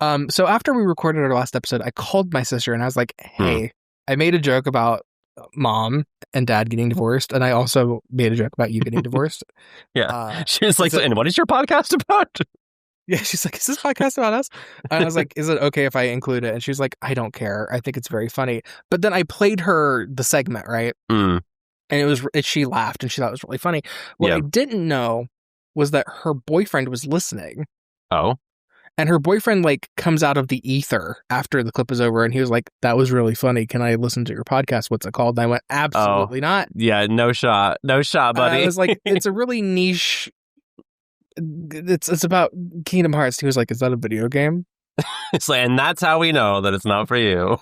So after we recorded our last episode, I called my sister and I was like, hey, I made a joke about mom and dad getting divorced, and I also made a joke about you getting divorced. She was like, and what is your podcast about? Yeah, she's like, is this podcast about us? And I was like, is it okay if I include it? And she was like, I don't care. I think it's very funny. But then I played her the segment, right? And she laughed and she thought it was really funny. What I didn't know was that her boyfriend was listening. Oh. And her boyfriend like comes out of the ether after the clip is over, and he was like, that was really funny. Can I listen to your podcast? What's it called? And I went, absolutely not. Yeah, no shot. No shot, buddy. I was like, it's a really niche. It's about Kingdom Hearts. He was like, is that a video game? It's like, and that's how we know that it's not for you.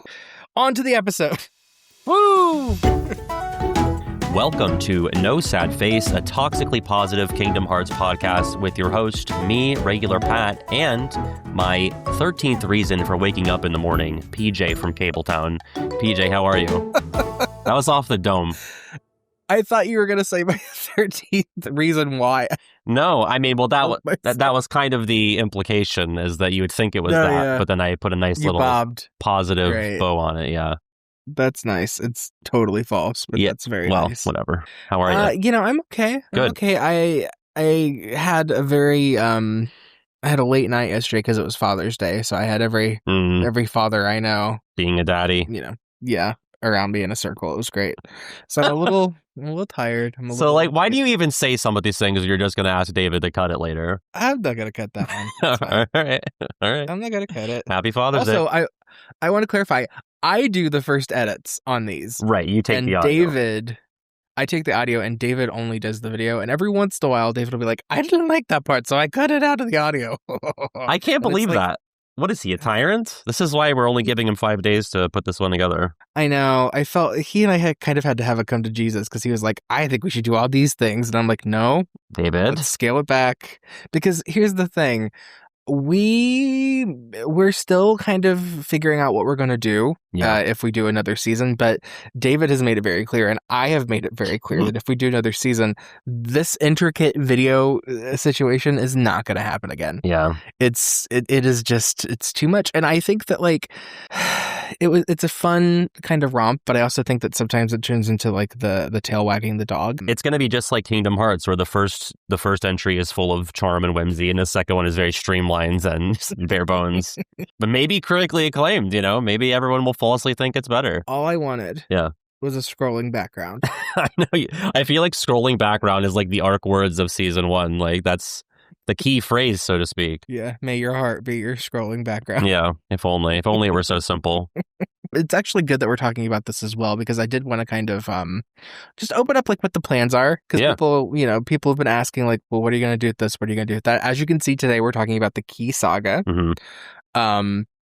On to the episode. Woo! Welcome to No Sad Face, a toxically positive Kingdom Hearts podcast with your host, me, Regular Pat, and my 13th reason for waking up in the morning, PJ from Cabletown. PJ, how are you? That was off the dome. I thought you were going to say my 13th reason why. No, I mean, well, that was kind of the implication, is that you would think it was but then I put a nice little positive bow on it, yeah. That's nice. It's totally false, but that's very nice. Well, whatever. How are you? I'm okay. Good. I'm okay. I had a very I had a late night yesterday because it was Father's Day, so I had every father I know being a daddy. Around me in a circle. It was great. So I'm a little tired. Why do you even say some of these things if you're just going to ask David to cut it later? I'm not going to cut that one. All right. I'm not going to cut it. Happy Father's Day. Also, I want to clarify, I do the first edits on these. Right, you take the audio. I take the audio, and David only does the video. And every once in a while, David will be like, I didn't like that part, so I cut it out of the audio. I can't believe that. What is he, a tyrant? This is why we're only giving him 5 days to put this one together. I know. I felt he and I had kind of had to have a come to Jesus, because he was like, I think we should do all these things. And I'm like, no, David, let's scale it back. Because here's the thing. We're still kind of figuring out what we're going to do if we do another season, but David has made it very clear, and I have made it very clear that if we do another season, this intricate video situation is not going to happen again. Yeah, it is just, it's too much, and I think that like it's a fun kind of romp, but I also think that sometimes it turns into like the tail wagging the dog. It's going to be just like Kingdom Hearts, where the first entry is full of charm and whimsy, and the second one is very streamlined and bare bones, but maybe critically acclaimed. Maybe everyone will falsely think it's better. All I wanted was a scrolling background. I know. I feel like scrolling background is like the arc words of season 1. Like that's the key phrase, so to speak. Yeah, may your heart be your scrolling background. Yeah, if only it were so simple. It's actually good that we're talking about this as well, because I did want to kind of just open up like what the plans are, because people have been asking like, well, what are you going to do with this? What are you going to do with that? As you can see today, we're talking about the Key Saga.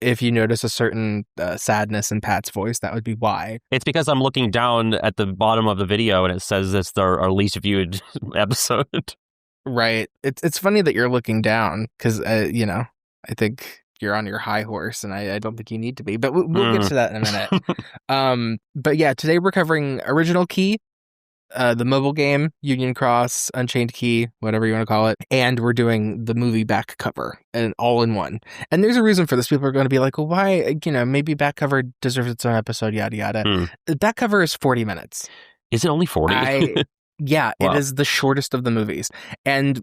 If you notice a certain sadness in Pat's voice, that would be why. It's because I'm looking down at the bottom of the video and it says it's our least viewed episode. Right. It's funny that you're looking down, because I think you're on your high horse, and I don't think you need to be, but we'll get to that in a minute. But yeah, today we're covering Original Key, the mobile game, Union Cross, Unchained Key, whatever you want to call it, and we're doing the movie back cover, and all in one. And there's a reason for this. People are going to be like, well, why, maybe back cover deserves its own episode, yada yada. The back cover is 40 minutes. Is it only 40? Yeah, wow. It is the shortest of the movies. And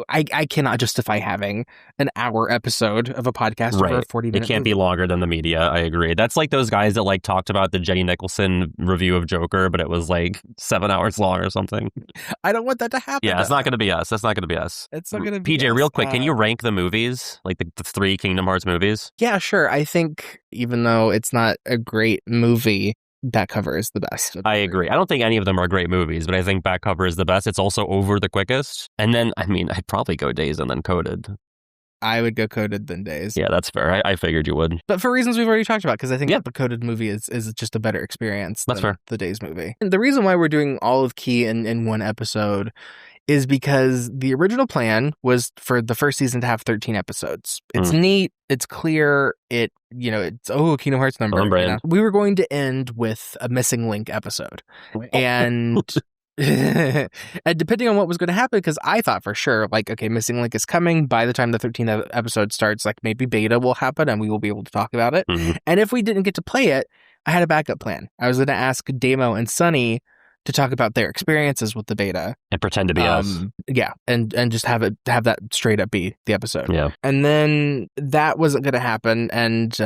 I cannot justify having an hour episode of a podcast over a 40-minute It can't be longer than the media, I agree. That's like those guys that like talked about the Jenny Nicholson review of Joker, but it was like 7 hours long or something. I don't want that to happen. Yeah, it's not going to be us. That's not going to be us. It's not going to be PJ, us. Real quick, can you rank the movies? Like the 3 Kingdom Hearts movies? Yeah, sure. I think even though it's not a great movie, Back Cover is the best. I agree. I don't think any of them are great movies, but I think Back Cover is the best. It's also over the quickest. And then, I'd probably go Days and then Coded. I would go Coded than Days. Yeah, that's fair. I figured you would. But for reasons we've already talked about, because I think the Coded movie is just a better experience than the Days movie. And the reason why we're doing all of Key in one episode is because the original plan was for the first season to have 13 episodes. It's neat. It's clear. It's, Kingdom Hearts number. We were going to end with a Missing Link episode. And And depending on what was going to happen, because I thought for sure, like, okay, Missing Link is coming. By the time the 13th episode starts, like, maybe beta will happen and we will be able to talk about it. Mm-hmm. And if we didn't get to play it, I had a backup plan. I was going to ask Damo and Sunny to talk about their experiences with the beta. And pretend to be us. Yeah, and just have that straight up be the episode. Yeah. And then that wasn't going to happen, and,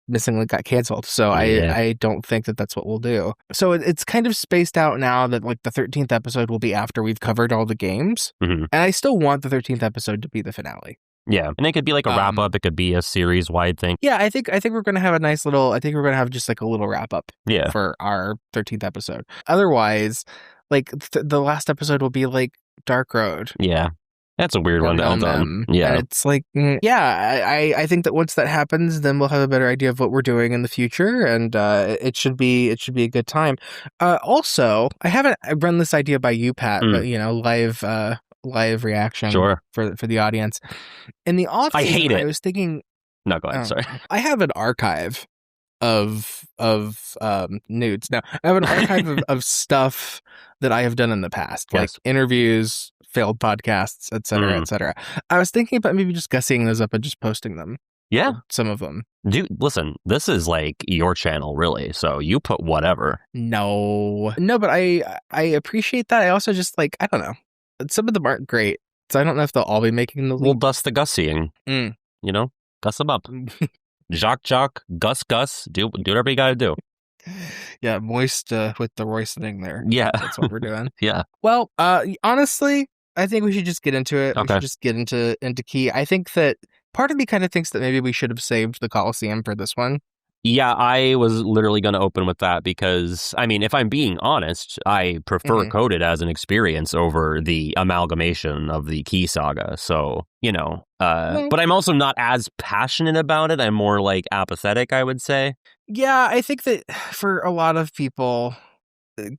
Missing Link got canceled, so I don't think that that's what we'll do. So it's kind of spaced out now that like the 13th episode will be after we've covered all the games, Mm-hmm. and I still want the 13th episode to be the finale. Yeah, and it could be like a wrap up. It could be a series wide thing. Yeah, I think we're gonna have a nice little. I think we're gonna have just like a little wrap up. Yeah. For our 13th episode. Otherwise, like the last episode will be like Dark Road. Yeah. That's a weird one to end on. Yeah. And it's like, I think that once that happens, then we'll have a better idea of what we're doing in the future, and it should be a good time. Also, I haven't run this idea by you, Pat, but live reaction for the audience. In the off season, I hate it. I was thinking. No, go ahead. Sorry. I have an archive of nudes. Now, I have an archive of stuff that I have done in the past, like interviews, failed podcasts, etc., etc. I was thinking about maybe just gussying those up and just posting them. Yeah. Some of them. Dude, listen, this is like your channel, really. So you put whatever. No, but I appreciate that. I also just like, I don't know. Some of them aren't great. So I don't know if they'll all be making the leap. We'll dust the gussying. You know? Gus them up. Jock, Gus, do whatever you gotta do. Yeah, moist with the roistening there. Yeah. That's what we're doing. Yeah. Well, honestly, I think we should just get into it. Okay. We should just get into Key. I think that part of me kind of thinks that maybe we should have saved the Coliseum for this one. Yeah, I was literally going to open with that because, I mean, if I'm being honest, I prefer Coded as an experience over the amalgamation of the Key Saga. So, but I'm also not as passionate about it. I'm more like apathetic, I would say. Yeah, I think that for a lot of people,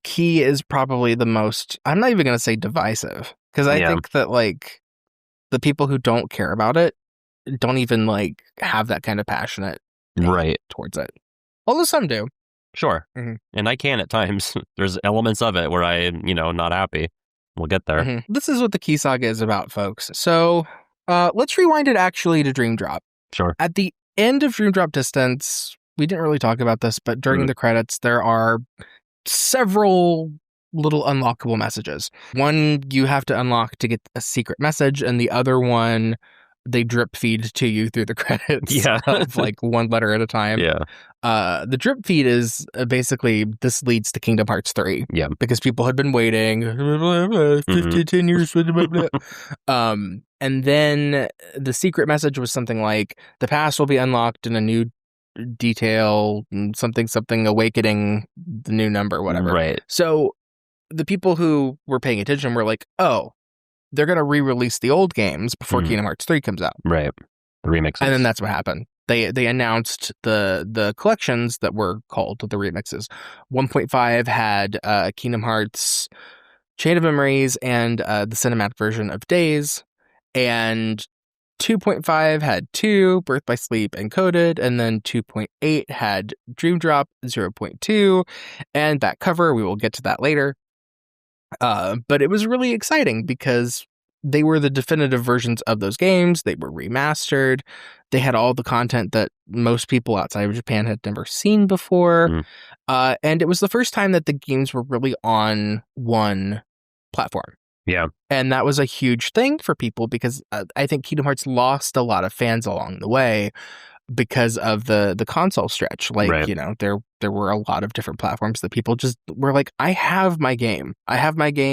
Key is probably the most, I'm not even going to say divisive, because I think that like the people who don't care about it don't even like have that kind of passionate towards it. Although some do. Sure. And I can at times. There's elements of it where I'm, not happy. We'll get there. This is what the Key Saga is about, folks. So let's rewind it actually to Dream Drop. Sure. At the end of Dream Drop Distance, we didn't really talk about this, but during the credits, there are several little unlockable messages. One you have to unlock to get a secret message, and the other one they drip feed to you through the credits of like one letter at a time. Yeah. The drip feed is basically this leads to Kingdom Hearts 3. Yeah. Because people had been waiting 10 years. And then the secret message was something like the past will be unlocked in a new detail, something awakening the new number, whatever. Right. So the people who were paying attention were like, oh, they're going to re-release the old games before Kingdom Hearts 3 comes out. Right. The remixes. And then that's what happened. They announced the collections that were called the remixes. 1.5 had Kingdom Hearts Chain of Memories and the cinematic version of Days. And 2.5 had 2, Birth by Sleep and Coded. And then 2.8 had Dream Drop 0.2. And that cover, we will get to that later. But it was really exciting because they were the definitive versions of those games. They were remastered. They had all the content that most people outside of Japan had never seen before. And it was the first time that the games were really on one platform. Yeah. And that was a huge thing for people because I think Kingdom Hearts lost a lot of fans along the way because of the console stretch. Like, there were a lot of different platforms that people just were like, I have my game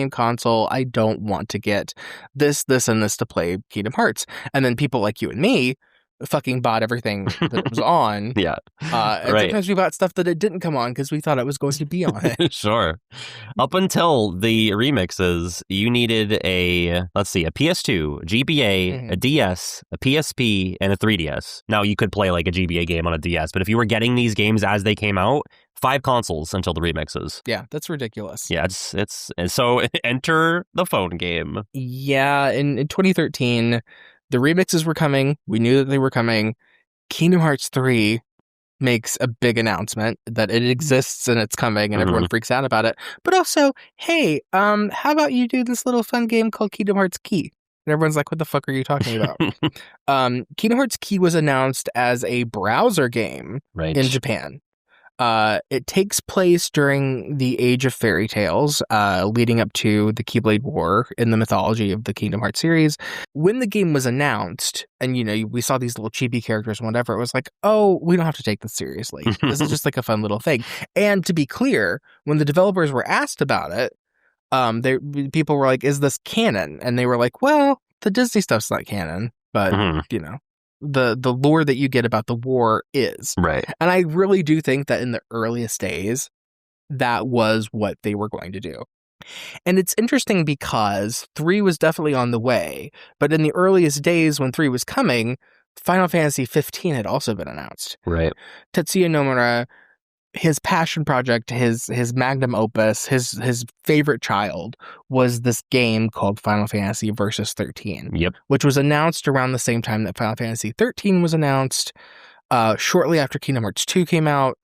console. I don't want to get this, and this to play Kingdom Hearts. And then people like you and me fucking bought everything that it was on. Yeah. And sometimes we bought stuff that it didn't come on because we thought it was going to be on it. Sure. Up until the remixes, you needed a PS2, GBA, a DS, a PSP, and a 3DS. Now, you could play like a GBA game on a DS, but if you were getting these games as they came out, 5 consoles until the remixes. Yeah, that's ridiculous. Yeah, it's so enter the phone game. Yeah, in 2013, the remixes were coming. We knew that they were coming. Kingdom Hearts 3 makes a big announcement that it exists and it's coming and everyone freaks out about it. But also, hey, how about you do this little fun game called Kingdom Hearts Key? And everyone's like, what the fuck are you talking about? Kingdom Hearts Key was announced as a browser game in Japan. It takes place during the Age of Fairy Tales, leading up to the Keyblade War in the mythology of the Kingdom Hearts series. When the game was announced, and we saw these little chibi characters and whatever, it was like, oh, we don't have to take this seriously. This is just like a fun little thing. And to be clear, when the developers were asked about it, people were like, is this canon? And they were like, well, the Disney stuff's not canon, but the lore that you get about the war is. Right. And I really do think that in the earliest days, that was what they were going to do. And it's interesting because 3 was definitely on the way, but in the earliest days when 3 was coming, Final Fantasy 15 had also been announced. Right. Tetsuya Nomura, his passion project, his magnum opus, his favorite child was this game called Final Fantasy Versus 13. Yep. Which was announced around the same time that Final Fantasy 13 was announced. Shortly after Kingdom Hearts 2 came out,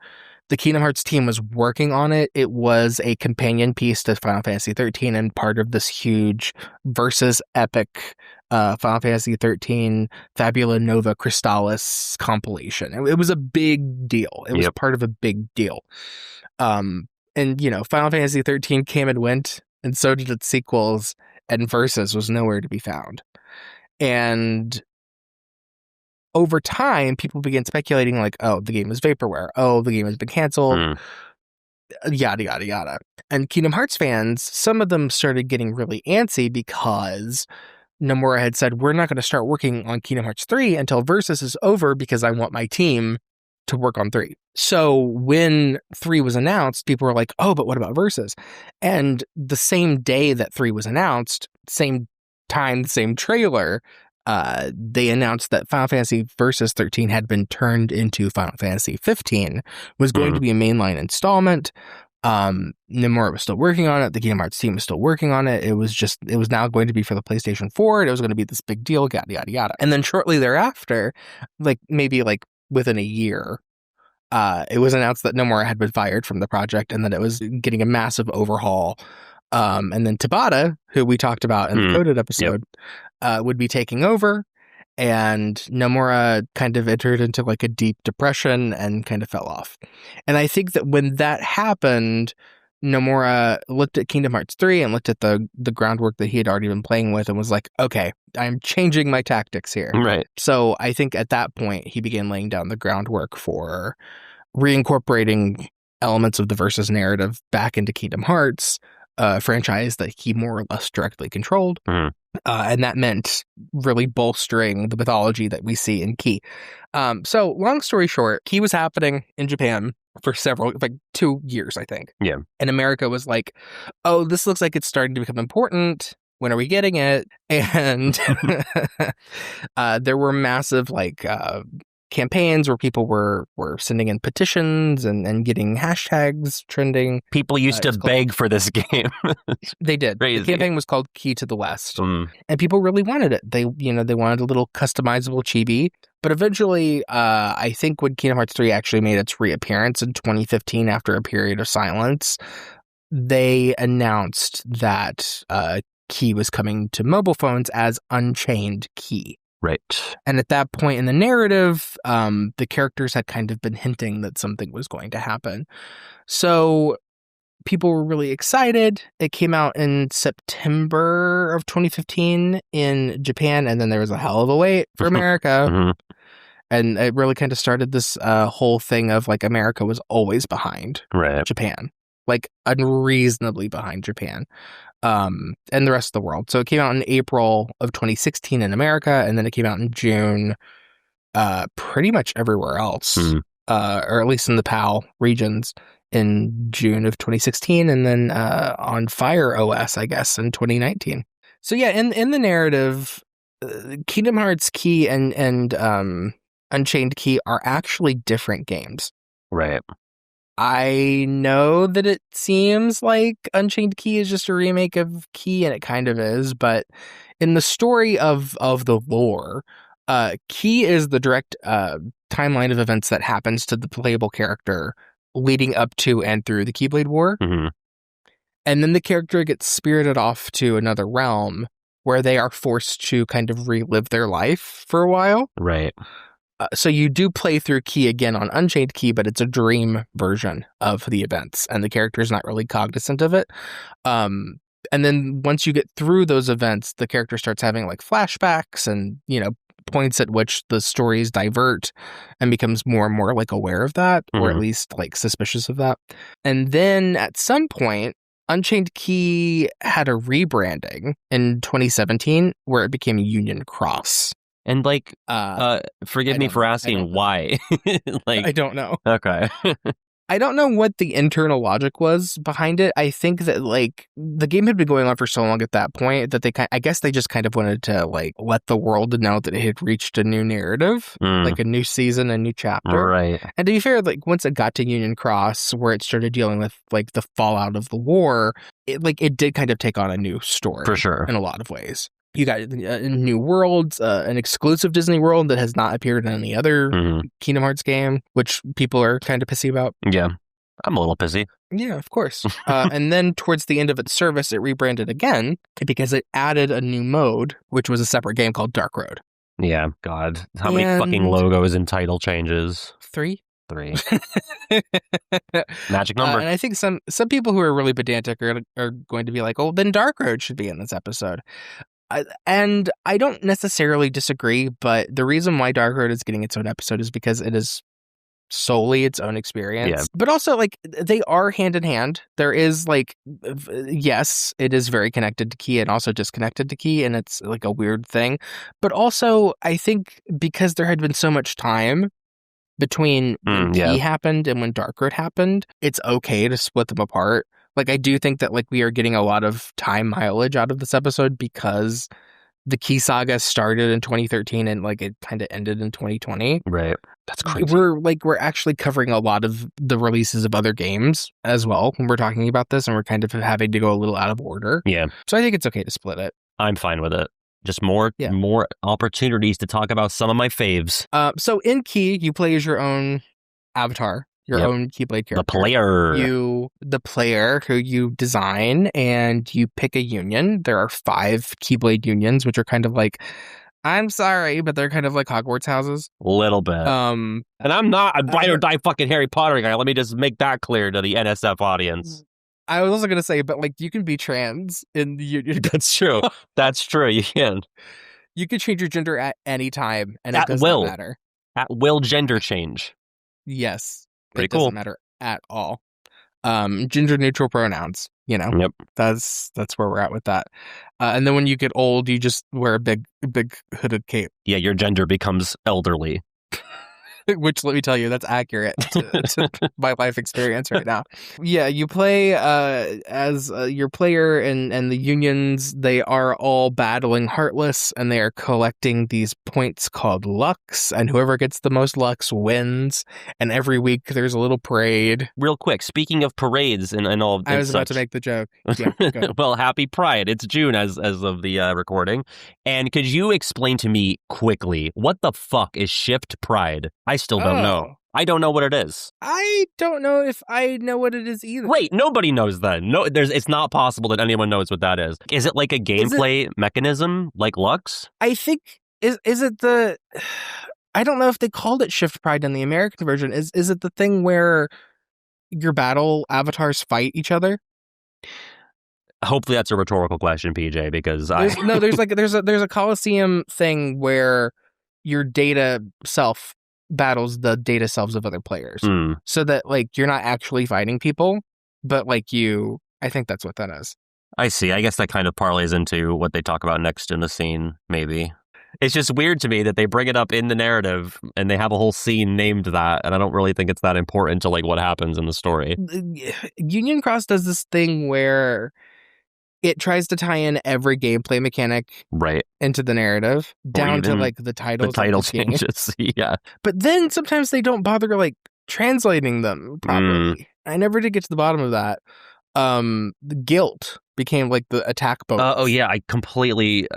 the Kingdom Hearts team was working on it. It was a companion piece to Final Fantasy 13 and part of this huge versus epic Final Fantasy 13 Fabula Nova Crystallis compilation. It was a big deal. It was part of a big deal. And Final Fantasy 13 came and went, and so did its sequels, and Versus was nowhere to be found. And over time, people began speculating like, oh, the game is vaporware. Oh, the game has been canceled. Yada, yada, yada. And Kingdom Hearts fans, some of them started getting really antsy because Nomura had said, we're not going to start working on Kingdom Hearts 3 until Versus is over because I want my team to work on 3. So when 3 was announced, people were like, oh, but what about Versus? And the same day that 3 was announced, same time, same trailer, they announced that Final Fantasy Versus 13 had been turned into Final Fantasy 15, was going to be a mainline installment. Nomura was still working on it. The Kingdom Hearts team was still working on it. It was now going to be for the PlayStation 4. It was going to be this big deal, yada, yada, yada. And then shortly thereafter, maybe within a year, it was announced that Nomura had been fired from the project and that it was getting a massive overhaul. And then Tabata, who we talked about in the Coded episode, would be taking over, and Nomura kind of entered into a deep depression and kind of fell off. And I think that when that happened, Nomura looked at Kingdom Hearts 3 and looked at the groundwork that he had already been playing with and was like, okay, I'm changing my tactics here. Right. So I think at that point, he began laying down the groundwork for reincorporating elements of the Versus narrative back into Kingdom Hearts, franchise that he more or less directly controlled. And that meant really bolstering the mythology that we see in Key. So long story short, Key was happening in Japan for 2 years, I think. Yeah. And America was like, oh, this looks like it's starting to become important. When are we getting it? And there were massive campaigns where people were sending in petitions and getting hashtags trending. People used to beg for this game. They did. Crazy. The campaign was called Key to the West. And people really wanted it. They wanted a little customizable chibi. But eventually, I think when Kingdom Hearts 3 actually made its reappearance in 2015 after a period of silence, they announced that Key was coming to mobile phones as Unchained Key. Right. And at that point in the narrative, the characters had kind of been hinting that something was going to happen. So people were really excited. It came out in September of 2015 in Japan, and then there was a hell of a wait for America. And it really kind of started this whole thing of America was always behind Japan, unreasonably behind Japan. And the rest of the world. So it came out in April of 2016 in America, and then it came out in June pretty much everywhere else, or at least in the PAL regions in June of 2016, and then on Fire OS, I guess, in 2019. So yeah, in the narrative, Kingdom Hearts Key and Unchained Key are actually different games. Right. I know that it seems like Unchained Key is just a remake of Key, and it kind of is, but in the story of the lore, Key is the direct timeline of events that happens to the playable character leading up to and through the Keyblade War. Mm-hmm. And then the character gets spirited off to another realm where they are forced to kind of relive their life for a while. Right. So you do play through Key again on Unchained Key, but it's a dream version of the events, and the character is not really cognizant of it. And then once you get through those events, the character starts having like flashbacks and, points at which the stories divert and becomes more and more like aware of that, or at least like suspicious of that. And then at some point, Unchained Key had a rebranding in 2017 where it became Union Cross. And forgive me for asking why. I don't know. Okay. I don't know what the internal logic was behind it. I think that the game had been going on for so long at that point that I guess they just kind of wanted to let the world know that it had reached a new narrative, like a new season, a new chapter. Right. And to be fair, once it got to Union Cross, where it started dealing with the fallout of the war, it did kind of take on a new story For sure. in a lot of ways. You got new worlds, an exclusive Disney world that has not appeared in any other Kingdom Hearts game, which people are kind of pissy about. Yeah, I'm a little pissy. Yeah, of course. And then towards the end of its service, it rebranded again because it added a new mode, which was a separate game called Dark Road. Yeah, God. How many fucking logos and title changes? 3. Magic number. And I think some people who are really pedantic are going to be like, oh, then Dark Road should be in this episode. And I don't necessarily disagree, but the reason why Dark Road is getting its own episode is because it is solely its own experience. Yeah. But also, they are hand in hand. There is, yes, it is very connected to Key and also disconnected to Key, and it's, a weird thing. But also, I think because there had been so much time between when Key happened and when Dark Road happened, it's okay to split them apart. I do think that, we are getting a lot of time mileage out of this episode because the Key Saga started in 2013 and, it kind of ended in 2020. Right. That's crazy. We're actually covering a lot of the releases of other games as well when we're talking about this, and we're kind of having to go a little out of order. Yeah. So I think it's okay to split it. I'm fine with it. Just more opportunities to talk about some of my faves. So in Key, you play as your own avatar. Your own Keyblade character. The player who you design, and you pick a union. There are 5 Keyblade unions, which are kind of I'm sorry, but they're kind of like Hogwarts houses. A little bit. And I'm not a ride or die fucking Harry Potter guy. Let me just make that clear to the NSF audience. I was also going to say, but you can be trans in the union. That's true. That's true. You can. You can change your gender at any time, and it doesn't matter. At will gender change. Yes. Pretty cool. Doesn't matter at all. Gender neutral pronouns, Yep. That's where we're at with that. And then when you get old, you just wear a big hooded cape. Yeah, your gender becomes elderly. Which, let me tell you, that's accurate to my life experience right now. Yeah, you play as your player, and the unions, they are all battling Heartless, and they are collecting these points called Lux, and whoever gets the most Lux wins, and every week there's a little parade. Real quick, speaking of parades and all of I was about to make the joke. Yeah, go. Well, happy Pride. It's June as of the recording. And could you explain to me quickly, what the fuck is Shift Pride? I still don't know. I don't know what it is. I don't know if I know what it is either. Wait, nobody knows then. No, it's not possible that anyone knows what that is. Is it like a gameplay mechanism like Lux? I think is it the I don't know if they called it Shift Pride in the American version. Is it the thing where your battle avatars fight each other? Hopefully that's a rhetorical question, PJ, because there's a Coliseum thing where your data self battles the data selves of other players, so that you're not actually fighting people, but I think that's what that is. I see. I guess that kind of parlays into what they talk about next in the scene. Maybe it's just weird to me that they bring it up in the narrative and they have a whole scene named that, and I don't really think it's that important to what happens in the story. Union Cross does this thing where it tries to tie in every gameplay mechanic into the narrative, down to the titles. The title changes, yeah. But then sometimes they don't bother translating them properly. I never did get to the bottom of that. The guilt became like the attack bonus. Oh yeah, I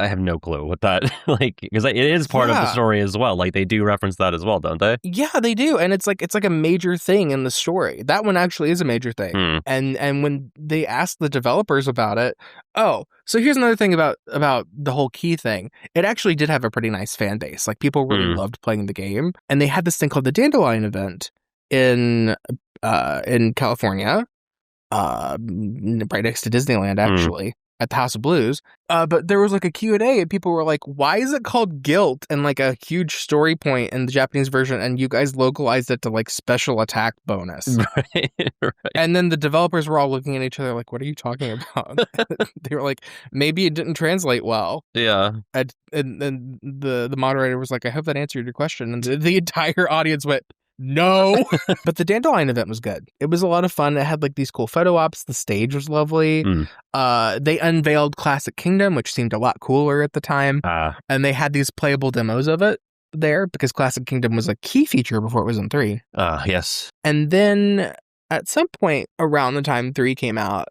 have no clue what that because it is part of the story as well. Like they do reference that as well, don't they? Yeah, they do, and it's like a major thing in the story. That one actually is a major thing. And when they asked the developers about it, so here's another thing about the whole key thing. It actually did have a pretty nice fan base. Like people really loved playing the game, and they had this thing called the Dandelion event in California. Right next to Disneyland, actually, at the House of Blues. But there was like a Q&A, and people were like, why is it called Guilt? And like a huge story point in the Japanese version, and you guys localized it to like special attack bonus. Right. And then the developers were all looking at each other like, what are you talking about? They were like, maybe it didn't translate well. Yeah. And the moderator was like, I hope that answered your question. And the entire audience went, no. But the Dandelion event was good. It was a lot of fun. It had like these cool photo ops. The stage was lovely. They unveiled Classic Kingdom, which seemed a lot cooler at the time. And they had these playable demos of it there because Classic Kingdom was a key feature before it was in 3. Yes. And then at some point around the time 3 came out,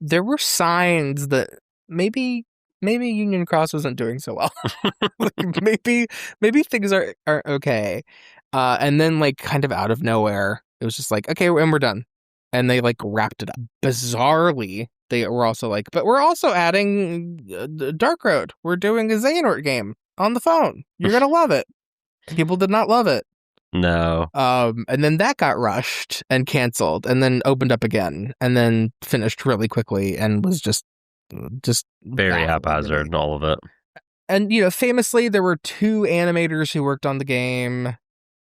there were signs that maybe Union Cross wasn't doing so well. Like maybe things are okay. And then like kind of out of nowhere, it was just like, okay, and we're done. And they like wrapped it up. Bizarrely, they were also like, but we're also adding Dark Road. We're doing a Xehanort game on the phone. You're going to love it. People did not love it. No. And then that got rushed and canceled and then opened up again and then finished really quickly and was just very haphazard and all of it. And, you know, famously, there were 2 animators who worked on the game.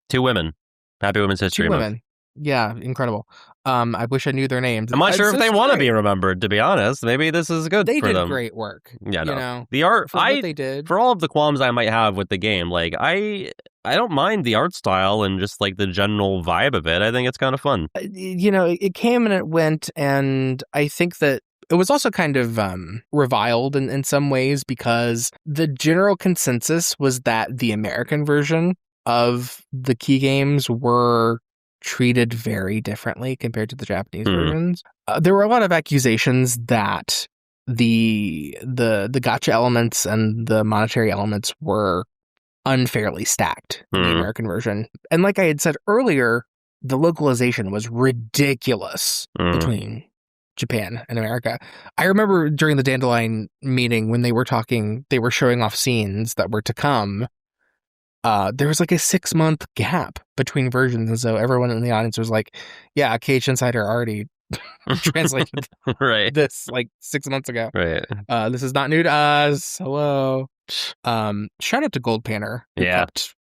2 women. Happy Women's History Month. 2 women. Yeah, incredible. I wish I knew their names. I'm not sure if they want to be remembered, to be honest. Maybe this is good for them. They did great work. Yeah, no. You know, the art, for what they did. For all of the qualms I might have with the game, like, I don't mind the art style and just, like, the general vibe of it. I think it's kind of fun. You know, it came and it went, and I think that it was also kind of reviled in some ways because the general consensus was that the American version of the key games were treated very differently compared to the Japanese versions. There were a lot of accusations that the gacha elements and the monetary elements were unfairly stacked in the American version. And like I had said earlier, the localization was ridiculous between Japan and America. I remember during the Dandelion meeting when they were showing off scenes that were to come. There was like a 6-month gap between versions, and so everyone in the audience was like, "Yeah, KH Insider already translated this like 6 months ago. Right. This is not new to us. Hello." Shout out to Gold Panner, who kept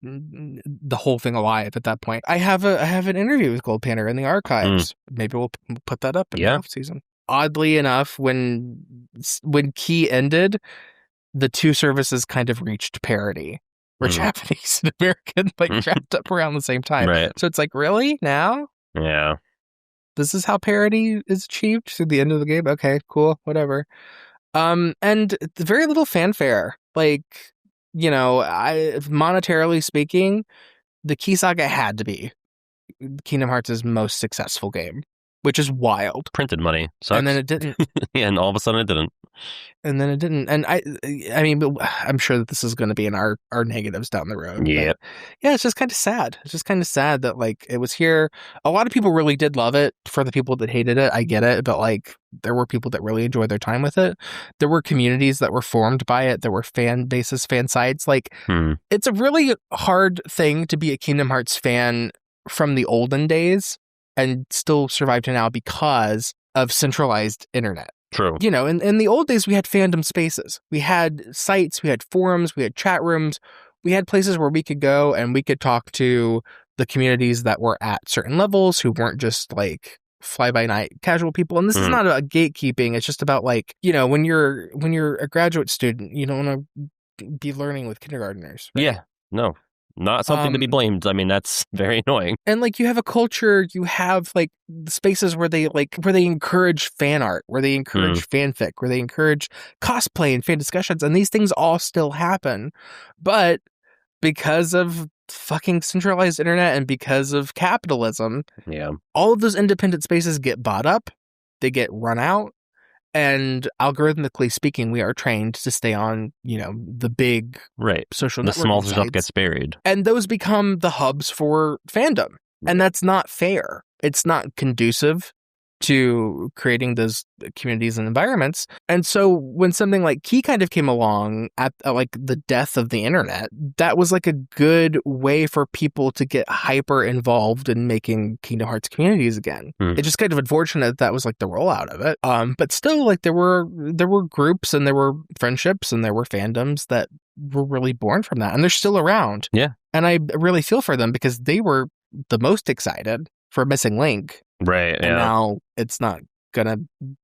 the whole thing alive at that point. I have an interview with Gold Panner in the archives. Maybe we'll put that up in the off season. Oddly enough, when Key ended, the 2 services kind of reached parity. Where Japanese and American like wrapped up around the same time. Right. So it's like, really? Now? Yeah. This is how parity is achieved through the end of the game? Okay, cool, whatever. And very little fanfare. Like, you know, monetarily speaking, the Key Saga had to be Kingdom Hearts' most successful game, which is wild. Printed money. Sucks. And then it didn't. Yeah, and all of a sudden it didn't. And then it didn't. And I mean, I'm sure that this is going to be in our negatives down the road. Yeah. Yeah, it's just kind of sad. It's just kind of sad that, like, it was here. A lot of people really did love it. For the people that hated it, I get it. But, like, there were people that really enjoyed their time with it. There were communities that were formed by it. There were fan bases, fan sites. Like, it's a really hard thing to be a Kingdom Hearts fan from the olden days and still survive to now because of centralized internet. True. You know, in the old days, we had fandom spaces. We had sites, we had forums, we had chat rooms. We had places where we could go and we could talk to the communities that were at certain levels who weren't just like fly-by-night casual people. And this is not about gatekeeping. It's just about, like, you know, when you're a graduate student, you don't want to be learning with kindergartners. Right? Yeah. No. Not something to be blamed. I mean, that's very annoying. And, like, you have a culture, you have, like, spaces where they encourage fan art, where they encourage fanfic, where they encourage cosplay and fan discussions, and these things all still happen. But because of fucking centralized internet and because of capitalism, all of those independent spaces get bought up, they get run out, And algorithmically speaking, we are trained to stay on, the big social The networking small stuff sites. gets buried. And those become the hubs for fandom. And that's not fair. It's not conducive to creating those communities and environments. And so when something like Key kind of came along at like the death of the internet, that was like a good way for people to get hyper involved in making Kingdom Hearts communities again. It's just kind of unfortunate that was like the rollout of it. But still, like there were groups and there were friendships and there were fandoms that were really born from that, and they're still around. Yeah. And I really feel for them because they were the most excited for Missing Link. Right. And now it's not gonna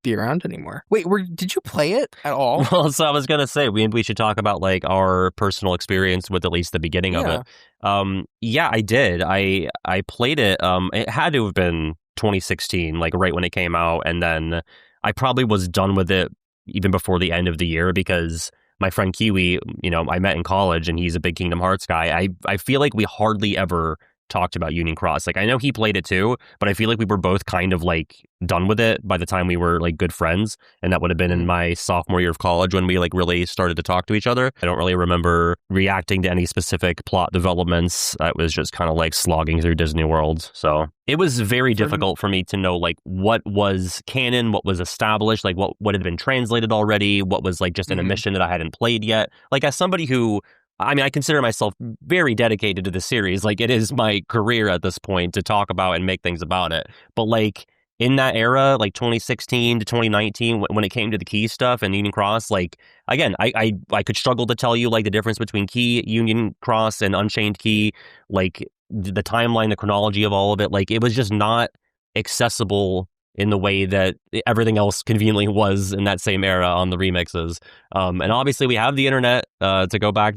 be around anymore. Wait, did you play it at all? Well, so I was gonna say we should talk about like our personal experience with at least the beginning of it. Yeah, I did. I played it. It had to have been 2016, like right when it came out, and then I probably was done with it even before the end of the year because my friend Kiwi, I met in college and he's a big Kingdom Hearts guy. I feel like we hardly ever talked about Union Cross. Like I know he played it too, but I feel like we were both kind of like done with it by the time we were like good friends, and that would have been in my sophomore year of college when we like really started to talk to each other. I don't really remember reacting to any specific plot developments. I was just kind of like slogging through Disney World. So it was very difficult for me to know like what was canon, what was established, like what had been translated already, what was like just an omission that I hadn't played yet. Like as somebody who I consider myself very dedicated to the series. Like, it is my career at this point to talk about and make things about it. But, like, in that era, like 2016 to 2019, when it came to the Key stuff and Union Cross, like, again, I could struggle to tell you, like, the difference between Key, Union Cross, and Unchained Key, like, the timeline, the chronology of all of it. Like, it was just not accessible in the way that everything else conveniently was in that same era on the remixes. And obviously we have the internet to go back,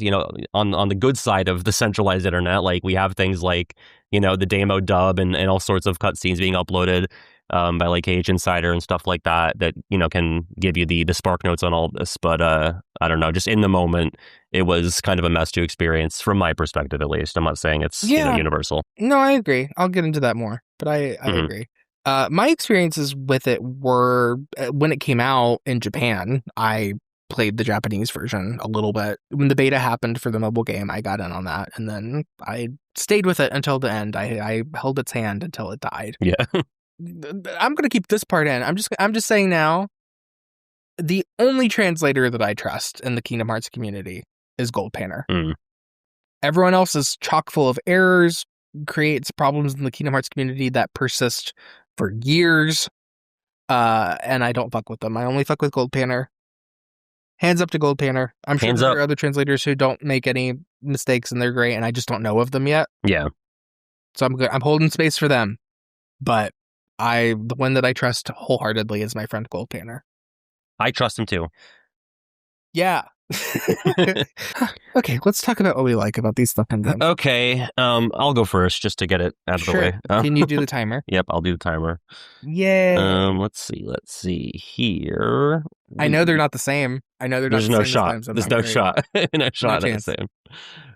on the good side of the centralized internet. Like we have things like, the demo dub and all sorts of cutscenes being uploaded by like Age Insider and stuff like that, can give you the spark notes on all of this. But I don't know, just in the moment, it was kind of a mess to experience from my perspective, at least. I'm not saying it's universal. No, I agree. I'll get into that more, but I agree. My experiences with it were when it came out in Japan, I played the Japanese version a little bit. When the beta happened for the mobile game, I got in on that, and then I stayed with it until the end. I held its hand until it died. Yeah. I'm going to keep this part in. I'm just saying now, the only translator that I trust in the Kingdom Hearts community is Gold Panner. Everyone else is chock full of errors, creates problems in the Kingdom Hearts community that persist for years, and I don't fuck with them. I only fuck with Gold Panner. Hands up to Gold Panner. I'm sure there are other translators who don't make any mistakes and they're great, and I just don't know of them yet. Yeah. So I'm good. I'm holding space for them, but the one that I trust wholeheartedly is my friend Gold Panner. I trust him too. Yeah. Okay, let's talk about what we like about these fucking games. Okay, I'll go first just to get it out of the way. Can you do the timer? Yep, I'll do the timer. Yay. Let's see here. I know they're not the same. I know they're not the same. There's no shot. No shot at the same.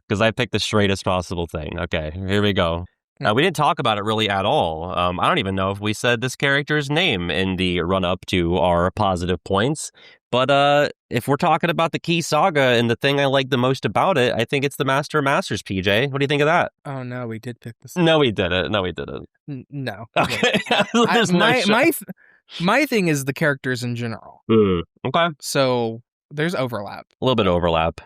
Because I picked the straightest possible thing. Okay, here we go. We didn't talk about it really at all. I don't even know if we said this character's name in the run-up to our positive points. But if we're talking about the Key Saga and the thing I like the most about it, I think it's the Master of Masters, PJ. What do you think of that? Oh, no, we did pick this. No, we didn't. No. Okay. My thing is the characters in general. Okay. So there's overlap. A little bit of overlap.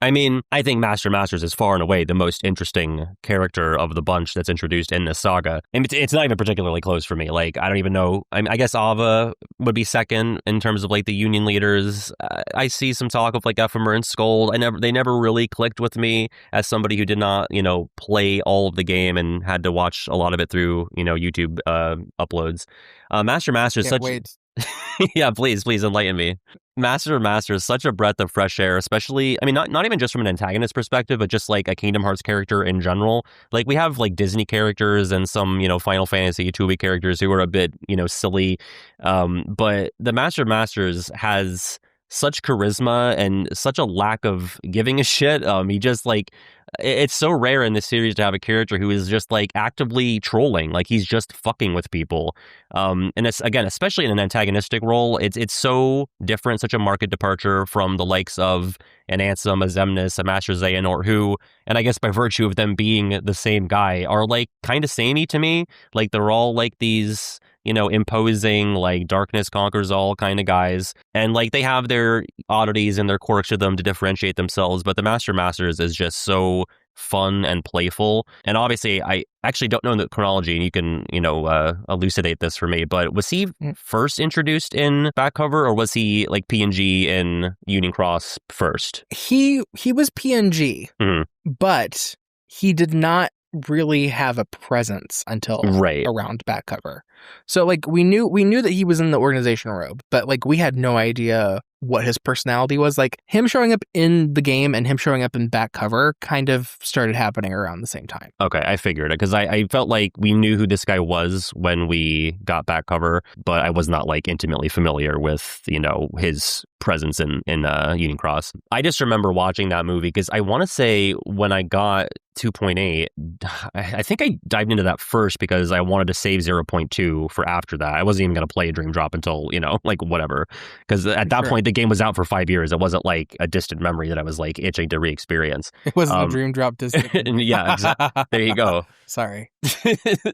I mean, I think Master Masters is far and away the most interesting character of the bunch that's introduced in this saga. And it's not even particularly close for me. Like, I don't even know. I guess Ava would be second in terms of, like, the Union leaders. I see some talk of, like, Ephemer and Scold. They never really clicked with me as somebody who did not, play all of the game and had to watch a lot of it through, YouTube uploads. Master Masters Can't wait. Yeah, please enlighten me. Master of Masters is such a breath of fresh air, especially, I mean, not even just from an antagonist perspective, but just like a Kingdom Hearts character in general. Like, we have like Disney characters and some, Final Fantasy 2 characters who are a bit, silly. But the Master of Masters has such charisma and such a lack of giving a shit. He just like, it's so rare in this series to have a character who is just like actively trolling, like he's just fucking with people. And it's, again, especially in an antagonistic role, it's so different, such a marked departure from the likes of an Ansem, a Xemnas, a Master Xehanort, who, and I guess by virtue of them being the same guy, are like kind of samey to me. Like they're all like these, you know, imposing, like darkness conquers all kind of guys. And like they have their oddities and their quirks to them to differentiate themselves. But the Masters is just so fun and playful. And obviously, I actually don't know the chronology, and you can, you know, elucidate this for me. But was he first introduced in back cover, or was he like PNG in Union Cross first? He was PNG, but he did not really have a presence until around back cover. So like we knew that he was in the organization robe, but like we had no idea what his personality was. Like him showing up in the game and him showing up in back cover kind of started happening around the same time. Okay, I figured it, because I felt like we knew who this guy was when we got back cover, but I was not like intimately familiar with, you know, his presence in Union Cross. I just remember watching that movie because I want to say when I got 2.8, I think I dived into that first because I wanted to save 0.2 for after that. I wasn't even going to play Dream Drop until, you know, like whatever. Because at that point, the game was out for 5 years. It wasn't like a distant memory that I was like itching to re-experience. It wasn't a Dream Drop distant. Yeah, there you go. Sorry.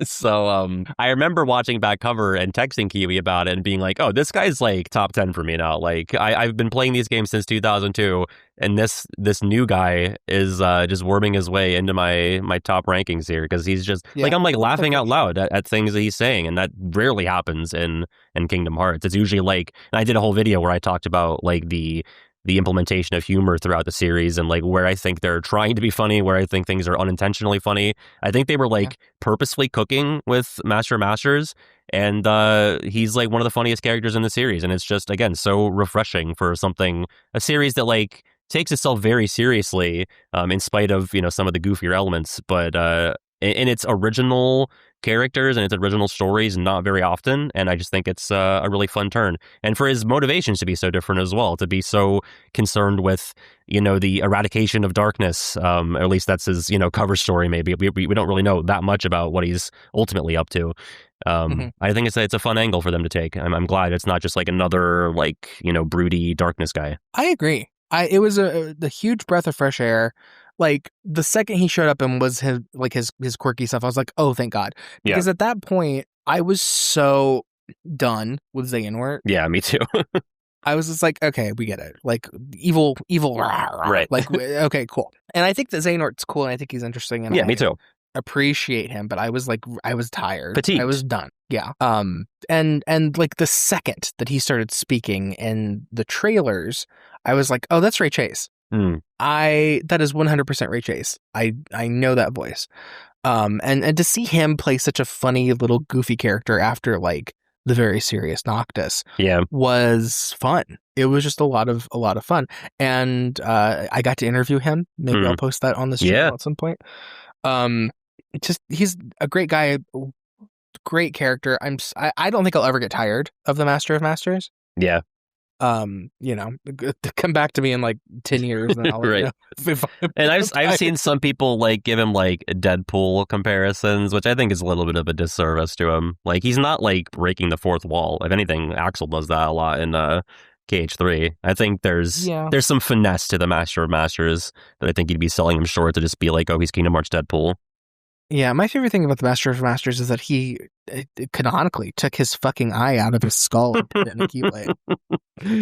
So I remember watching back cover and texting Kiwi about it and being like, oh, this guy's like top 10 for me now. Like I've been playing these games since 2002. And this new guy is just worming his way into my top rankings here, because he's just like, I'm like laughing out loud at things that he's saying, and that rarely happens in Kingdom Hearts. It's usually like, and I did a whole video where I talked about like the implementation of humor throughout the series and like where I think they're trying to be funny, where I think things are unintentionally funny. I think they were like purposefully cooking with Master of Masters, and he's like one of the funniest characters in the series, and it's just, again, so refreshing for a series that like takes itself very seriously, in spite of, you know, some of the goofier elements, but in its original characters and its original stories, not very often. And I just think it's a really fun turn. And for his motivations to be so different as well, to be so concerned with, you know, the eradication of darkness, or at least that's his, you know, cover story. Maybe we don't really know that much about what he's ultimately up to. I think it's a fun angle for them to take. I'm glad it's not just like another, like, you know, broody darkness guy. I agree. It was a huge breath of fresh air. Like the second he showed up and was his quirky stuff, I was like, oh, thank God. Because at that point, I was so done with Xehanort. Yeah, me too. I was just like, okay, we get it. Like evil, right? Like, okay, cool. And I think that Xehanort's cool, and I think he's interesting. And me too. Appreciate him, but I was tired. Fatigued. I was done. Yeah. And like the second that he started speaking in the trailers, I was like, oh, that's Ray Chase. That is 100% Ray Chase. I know that voice. And to see him play such a funny little goofy character after like the very serious Noctis, was fun. It was just a lot of fun. And I got to interview him. Maybe I'll post that on this channel at some point. He's a great guy, great character. I don't think I'll ever get tired of the Master of Masters. Yeah. You know, come back to me in like 10 years and I'll right. And I've seen some people like give him like Deadpool comparisons, which I think is a little bit of a disservice to him. Like he's not like breaking the fourth wall. If anything, Axel does that a lot in KH3. I think there's some finesse to the Master of Masters that I think you'd be selling him short to just be like, oh, he's Kingdom Hearts Deadpool. Yeah, my favorite thing about the Master of Masters is that he canonically took his fucking eye out of his skull and put it in a keyblade.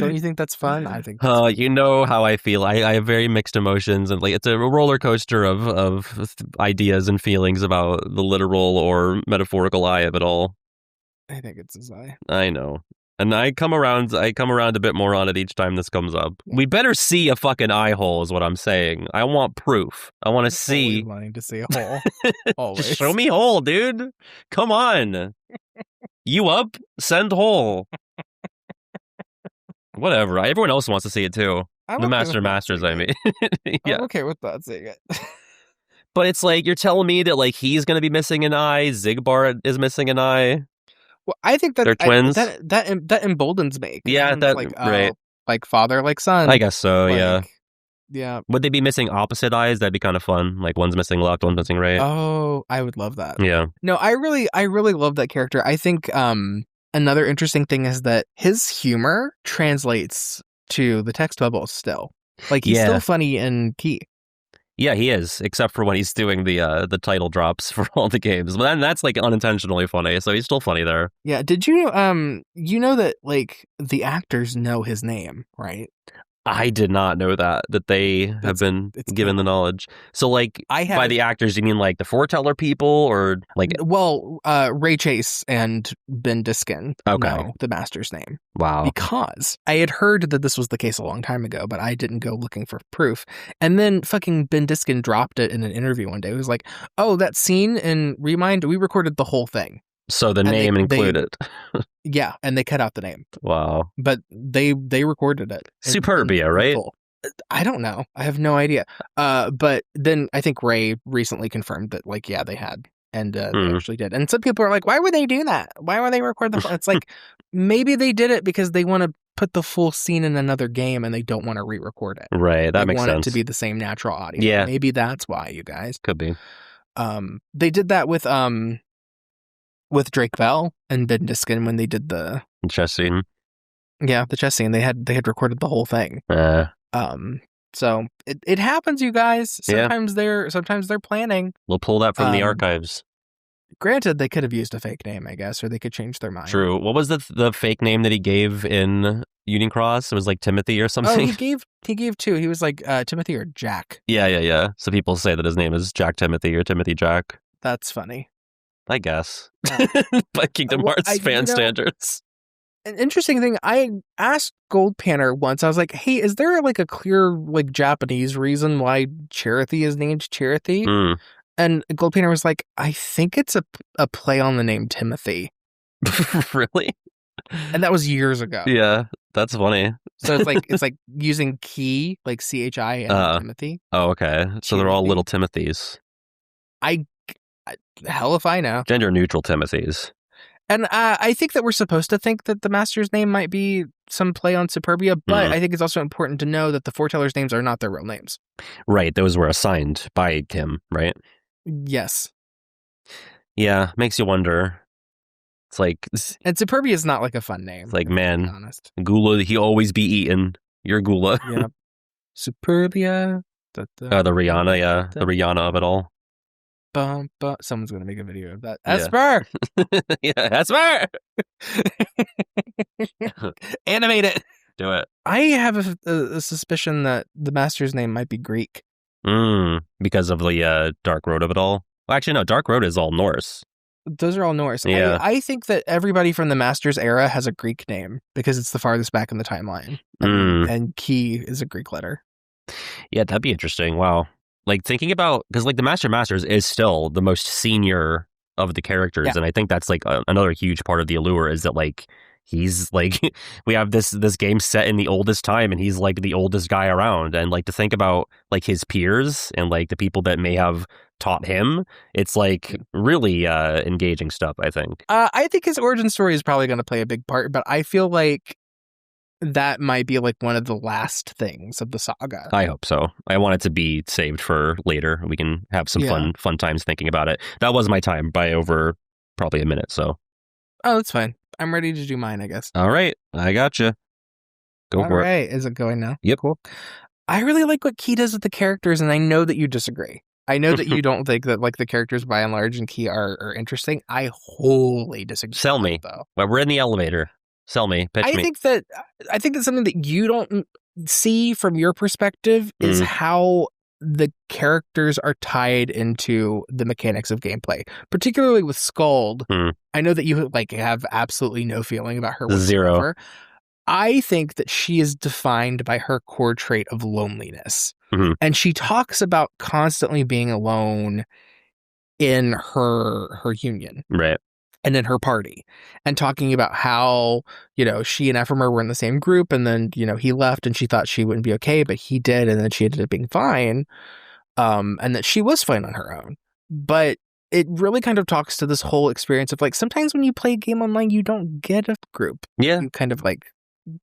Don't you think that's fun? I think. You know how I feel. I have very mixed emotions, and like it's a roller coaster of ideas and feelings about the literal or metaphorical eye of it all. I think it's his eye. I know. And I come around a bit more on it each time this comes up. We better see a fucking eye hole is what I'm saying. I want proof. I want to see. Wanting to see a hole. Always. Just show me hole, dude. Come on. You up? Send hole. Whatever. Everyone else wants to see it too. The Master Masters, I mean. I'm okay with that seeing it. But it's like, you're telling me that like he's going to be missing an eye, Zigbar is missing an eye. Well, I think that they're twins. That emboldens me. Yeah, that like, right. Like father, like son. I guess so. Like, yeah. Yeah. Would they be missing opposite eyes? That'd be kind of fun. Like one's missing left, one's missing right. Oh, I would love that. Yeah. No, I really love that character. I think another interesting thing is that his humor translates to the text bubbles still. Like he's still funny in Key. Yeah, he is, except for when he's doing the title drops for all the games. But then that's like unintentionally funny, so he's still funny there. Yeah, did you you know that like the actors know his name, right? I did not know that they have been given the knowledge. So like by the actors, you mean like the foreteller people or like Ray Chase and Ben Diskin know the master's name. Wow. Because I had heard that this was the case a long time ago, but I didn't go looking for proof. And then fucking Ben Diskin dropped it in an interview one day. It was like, "Oh, that scene in Remind, we recorded the whole thing." So the name included. Yeah, and they cut out the name. Wow. But they recorded it. Superbia, right? Full. I don't know. I have no idea. But then I think Ray recently confirmed that, like, yeah, they had. And they actually did. And some people are like, why would they do that? Why would they record the full? It's like, maybe they did it because they want to put the full scene in another game and they don't want to re-record it. Right, that makes sense. They want it to be the same natural audio. Yeah. Maybe that's why, you guys. Could be. They did that with Drake Bell and Ben Diskin when they did the chess scene. Yeah, the chess scene. They had recorded the whole thing. So it happens, you guys. Sometimes they're planning. We'll pull that from the archives. Granted, they could have used a fake name, I guess, or they could change their mind. True. What was the fake name that he gave in Union Cross? It was like Timothy or something. Oh, he gave two. He was like Timothy or Jack. Yeah. So people say that his name is Jack Timothy or Timothy Jack. That's funny. I guess. By Kingdom Hearts fan standards. An interesting thing, I asked Gold Panner once, I was like, hey, is there like a clear like Japanese reason why Cherothy is named Cherothy? And Gold Panner was like, I think it's a play on the name Timothy. Really? And that was years ago. Yeah, that's funny. So it's like using key, like CHI and Timothy. Oh, okay. So they're all little Timothys. Hell if I know. Gender neutral Timothys. And I think that we're supposed to think that the master's name might be some play on Superbia, but I think it's also important to know that the foretellers' names are not their real names. Right. Those were assigned by Kim, right? Yes. Yeah. Makes you wonder. It's like... And Superbia is not like a fun name. It's like, man, honest. Gula, he always be eaten. You're Gula. Yeah. Superbia. The Rihanna, yeah. The Rihanna of it all. Someone's going to make a video of that. Esper! Yeah, Esper! Animate it! Do it. I have a suspicion that the master's name might be Greek. Because of the Dark Road of it all? Well, actually, no, Dark Road is all Norse. Those are all Norse. Yeah. I think that everybody from the Master's era has a Greek name because it's the farthest back in the timeline. And Key is a Greek letter. Yeah, that'd be interesting. Wow. Like thinking about, because like the Masters is still the most senior of the characters. Yeah. And I think that's like another huge part of the allure is that like, he's like, we have this game set in the oldest time and he's like the oldest guy around. And like to think about like his peers and like the people that may have taught him, it's like really engaging stuff, I think. I think his origin story is probably going to play a big part, but I feel like that might be like one of the last things of the saga. I hope so. I want it to be saved for later. We can have some fun times thinking about it. That was my time by over probably a minute, so. Oh, that's fine. I'm ready to do mine, I guess. All right. I gotcha. Go for it. All right. Is it going now? Yep. Cool. I really like what Key does with the characters, and I know that you disagree. I know that you don't think that like the characters by and large in Key are interesting. I wholly disagree. Sell me. Though. Well, we're in the elevator. Sell me. Pitch me. I think that something that you don't see from your perspective is how the characters are tied into the mechanics of gameplay, particularly with Skuld. I know that you like have absolutely no feeling about her whatsoever. Zero. I think that she is defined by her core trait of loneliness. And she talks about constantly being alone in her union. Right. And in her party, and talking about how, she and Ephemer were in the same group, and then, he left and she thought she wouldn't be okay, but he did, and then she ended up being fine, and that she was fine on her own. But it really kind of talks to this whole experience of, like, sometimes when you play a game online, you don't get a group. Yeah. You kind of, like,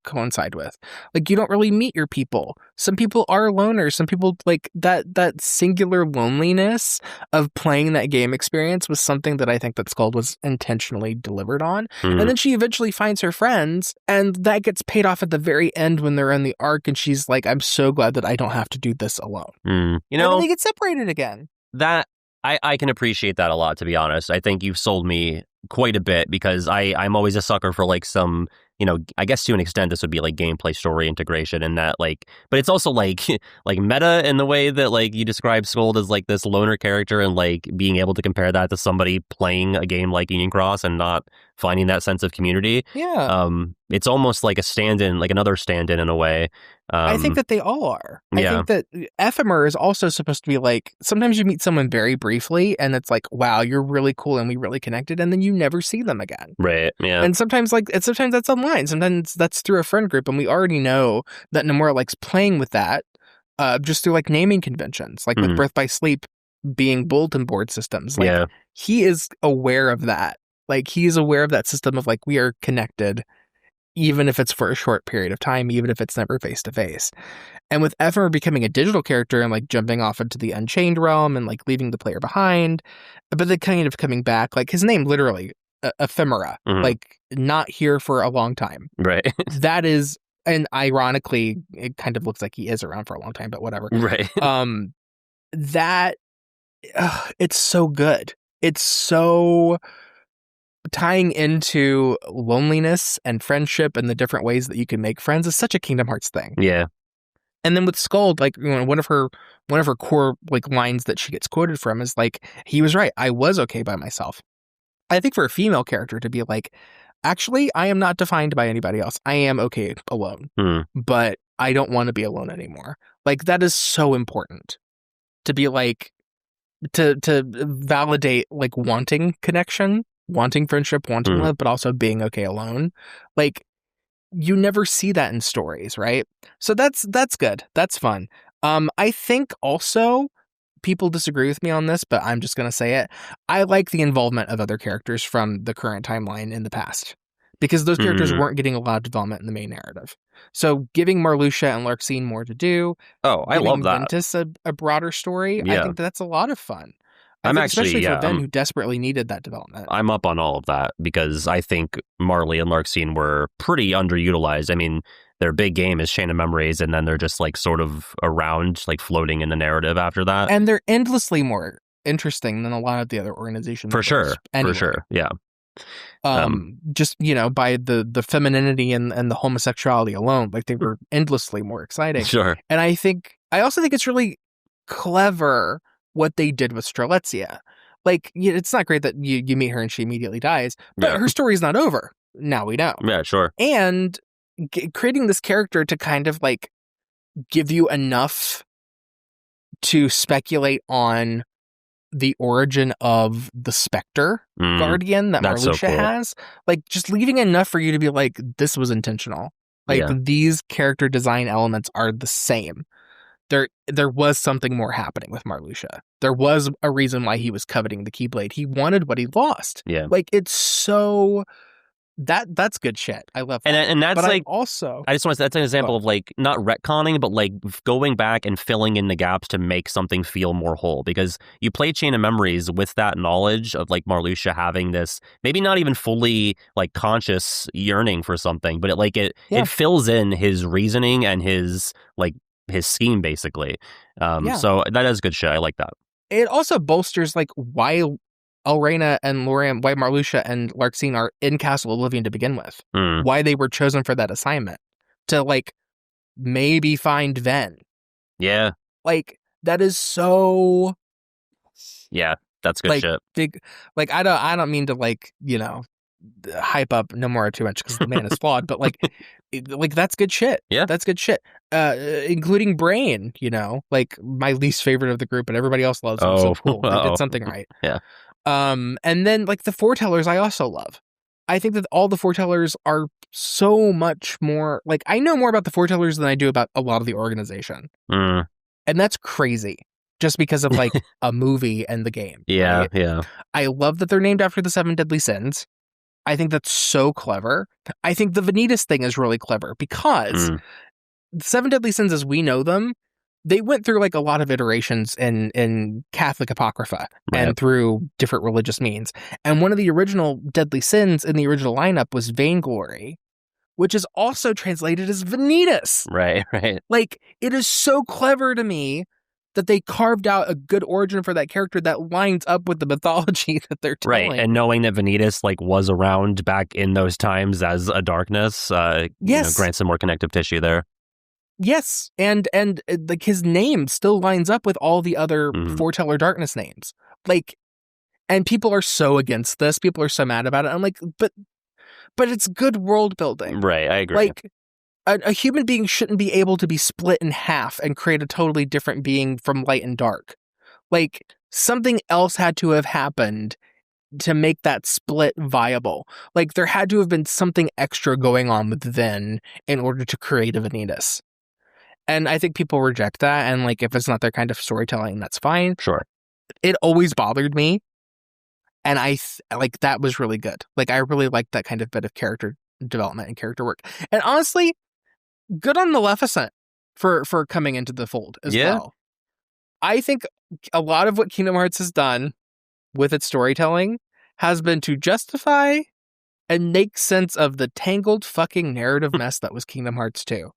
coincide with. Like, you don't really meet your people. Some people are loners. Some people, like, that singular loneliness of playing that game experience was something that I think that Skuld was intentionally delivered on. And then she eventually finds her friends, and that gets paid off at the very end when they're in the arc, and she's like, I'm so glad that I don't have to do this alone. You And know, then they get separated again. that I can appreciate that a lot, to be honest. I think you've sold me quite a bit, because I'm always a sucker for like some, you know, I guess to an extent this would be like gameplay story integration, and that like, but it's also like like meta in the way that like you describe Skuld as like this loner character, and like being able to compare that to somebody playing a game like Union Cross and not finding that sense of community. Yeah. It's almost like a stand-in, like another stand-in in a way. I think that they all are. Yeah. I think that ephemer is also supposed to be like, sometimes you meet someone very briefly and it's like, wow, you're really cool and we really connected, and then you never see them again. Right. Yeah. And sometimes that's online. Sometimes that's through a friend group, and we already know that Nomura likes playing with that just through like naming conventions, like with Birth by Sleep being bulletin board systems. Like, he is aware of that. Like, he's aware of that system of like, we are connected, even if it's for a short period of time, even if it's never face to face. And with Ephemer becoming a digital character and like jumping off into the Unchained realm and like leaving the player behind, but then kind of coming back, like his name literally, Ephemera, like not here for a long time. Right. That is, and ironically, it kind of looks like he is around for a long time, but whatever. Right. That, it's so good. It's so tying into loneliness and friendship and the different ways that you can make friends is such a Kingdom Hearts thing. Yeah. And then with Skuld, like, you know, one of her core like lines that she gets quoted from is like, he was right, I was okay by myself. I think for a female character to be like, actually, I am not defined by anybody else. I am okay alone, but I don't want to be alone anymore. Like, that is so important to be like, to validate like wanting connection, wanting friendship, wanting love, but also being okay alone. Like, you never see that in stories, right? So that's good. That's fun. I think also people disagree with me on this, but I'm just going to say it. I like the involvement of other characters from the current timeline in the past, because those characters weren't getting a lot of development in the main narrative. So giving Marluxia and Larxene more to do. Oh, I love that. Ventus a broader story. Yeah. I think that's a lot of fun. Especially for Ven, who desperately needed that development. I'm up on all of that, because I think Marley and Larxene were pretty underutilized. I mean, their big game is Chain of Memories, and then they're just like sort of around, like floating in the narrative after that. And they're endlessly more interesting than a lot of the other organizations. For sure. Anyway. For sure. Yeah. Just, you know, by the femininity and the homosexuality alone, like they were endlessly more exciting. Sure. And I also think it's really clever what they did with Strelitzia. Like, it's not great that you meet her and she immediately dies, but her story's not over. Now we know. Yeah, sure. And creating this character to kind of like give you enough to speculate on the origin of the Spectre Guardian that Marluxia so cool. has, like just leaving enough for you to be like, this was intentional. Like these character design elements are the same. There was something more happening with Marluxia. There was a reason why he was coveting the Keyblade. He wanted what he lost. Yeah. Like, it's so that's good shit. I love that. And that's but like, I just want to, that's an example of like not retconning, but like going back and filling in the gaps to make something feel more whole, because you play Chain of Memories with that knowledge of like Marluxia having this maybe not even fully like conscious yearning for something, but it fills in his reasoning and his scheme basically. So that is good shit. I like that. It also bolsters like why Elrena and Lorian, why Marluxia and Larxene are in Castle Oblivion to begin with. Why they were chosen for that assignment. To like maybe find Ven. Yeah. Like, that is so... Yeah, that's good shit. Big, like, I don't mean to like, you know, hype up Nomura too much because the man is flawed, but like that's good shit. Yeah, that's good shit. Including Brain, you know, like my least favorite of the group, but everybody else loves him. So cool. They did something right. Yeah. And then like the foretellers, I also love. I think that all the foretellers are so much more like, I know more about the foretellers than I do about a lot of the organization, and that's crazy. Just because of like a movie and the game. Yeah, right? yeah. I love that they're named after the 7 deadly sins. I think that's so clever. I think the Venitas thing is really clever because the Seven Deadly Sins as we know them, they went through like a lot of iterations in Catholic Apocrypha and through different religious means. And one of the original deadly sins in the original lineup was vainglory, which is also translated as Venitas. Right. Like, it is so clever to me that they carved out a good origin for that character that lines up with the mythology that they're telling. Right, and knowing that Venitas like was around back in those times as a darkness, grants some more connective tissue there. Yes, and like his name still lines up with all the other foreteller darkness names. Like, and people are so against this. People are so mad about it. I'm like, but it's good world building. Right, I agree. Like, a human being shouldn't be able to be split in half and create a totally different being from light and dark. Like, something else had to have happened to make that split viable. Like, there had to have been something extra going on with Vin in order to create a Venitas. And I think people reject that, and like, if it's not their kind of storytelling, that's fine. Sure. It always bothered me, and like, that was really good. Like, I really liked that kind of bit of character development and character work. And honestly, good on Maleficent for coming into the fold as well. I think a lot of what Kingdom Hearts has done with its storytelling has been to justify and make sense of the tangled fucking narrative mess that was Kingdom Hearts 2.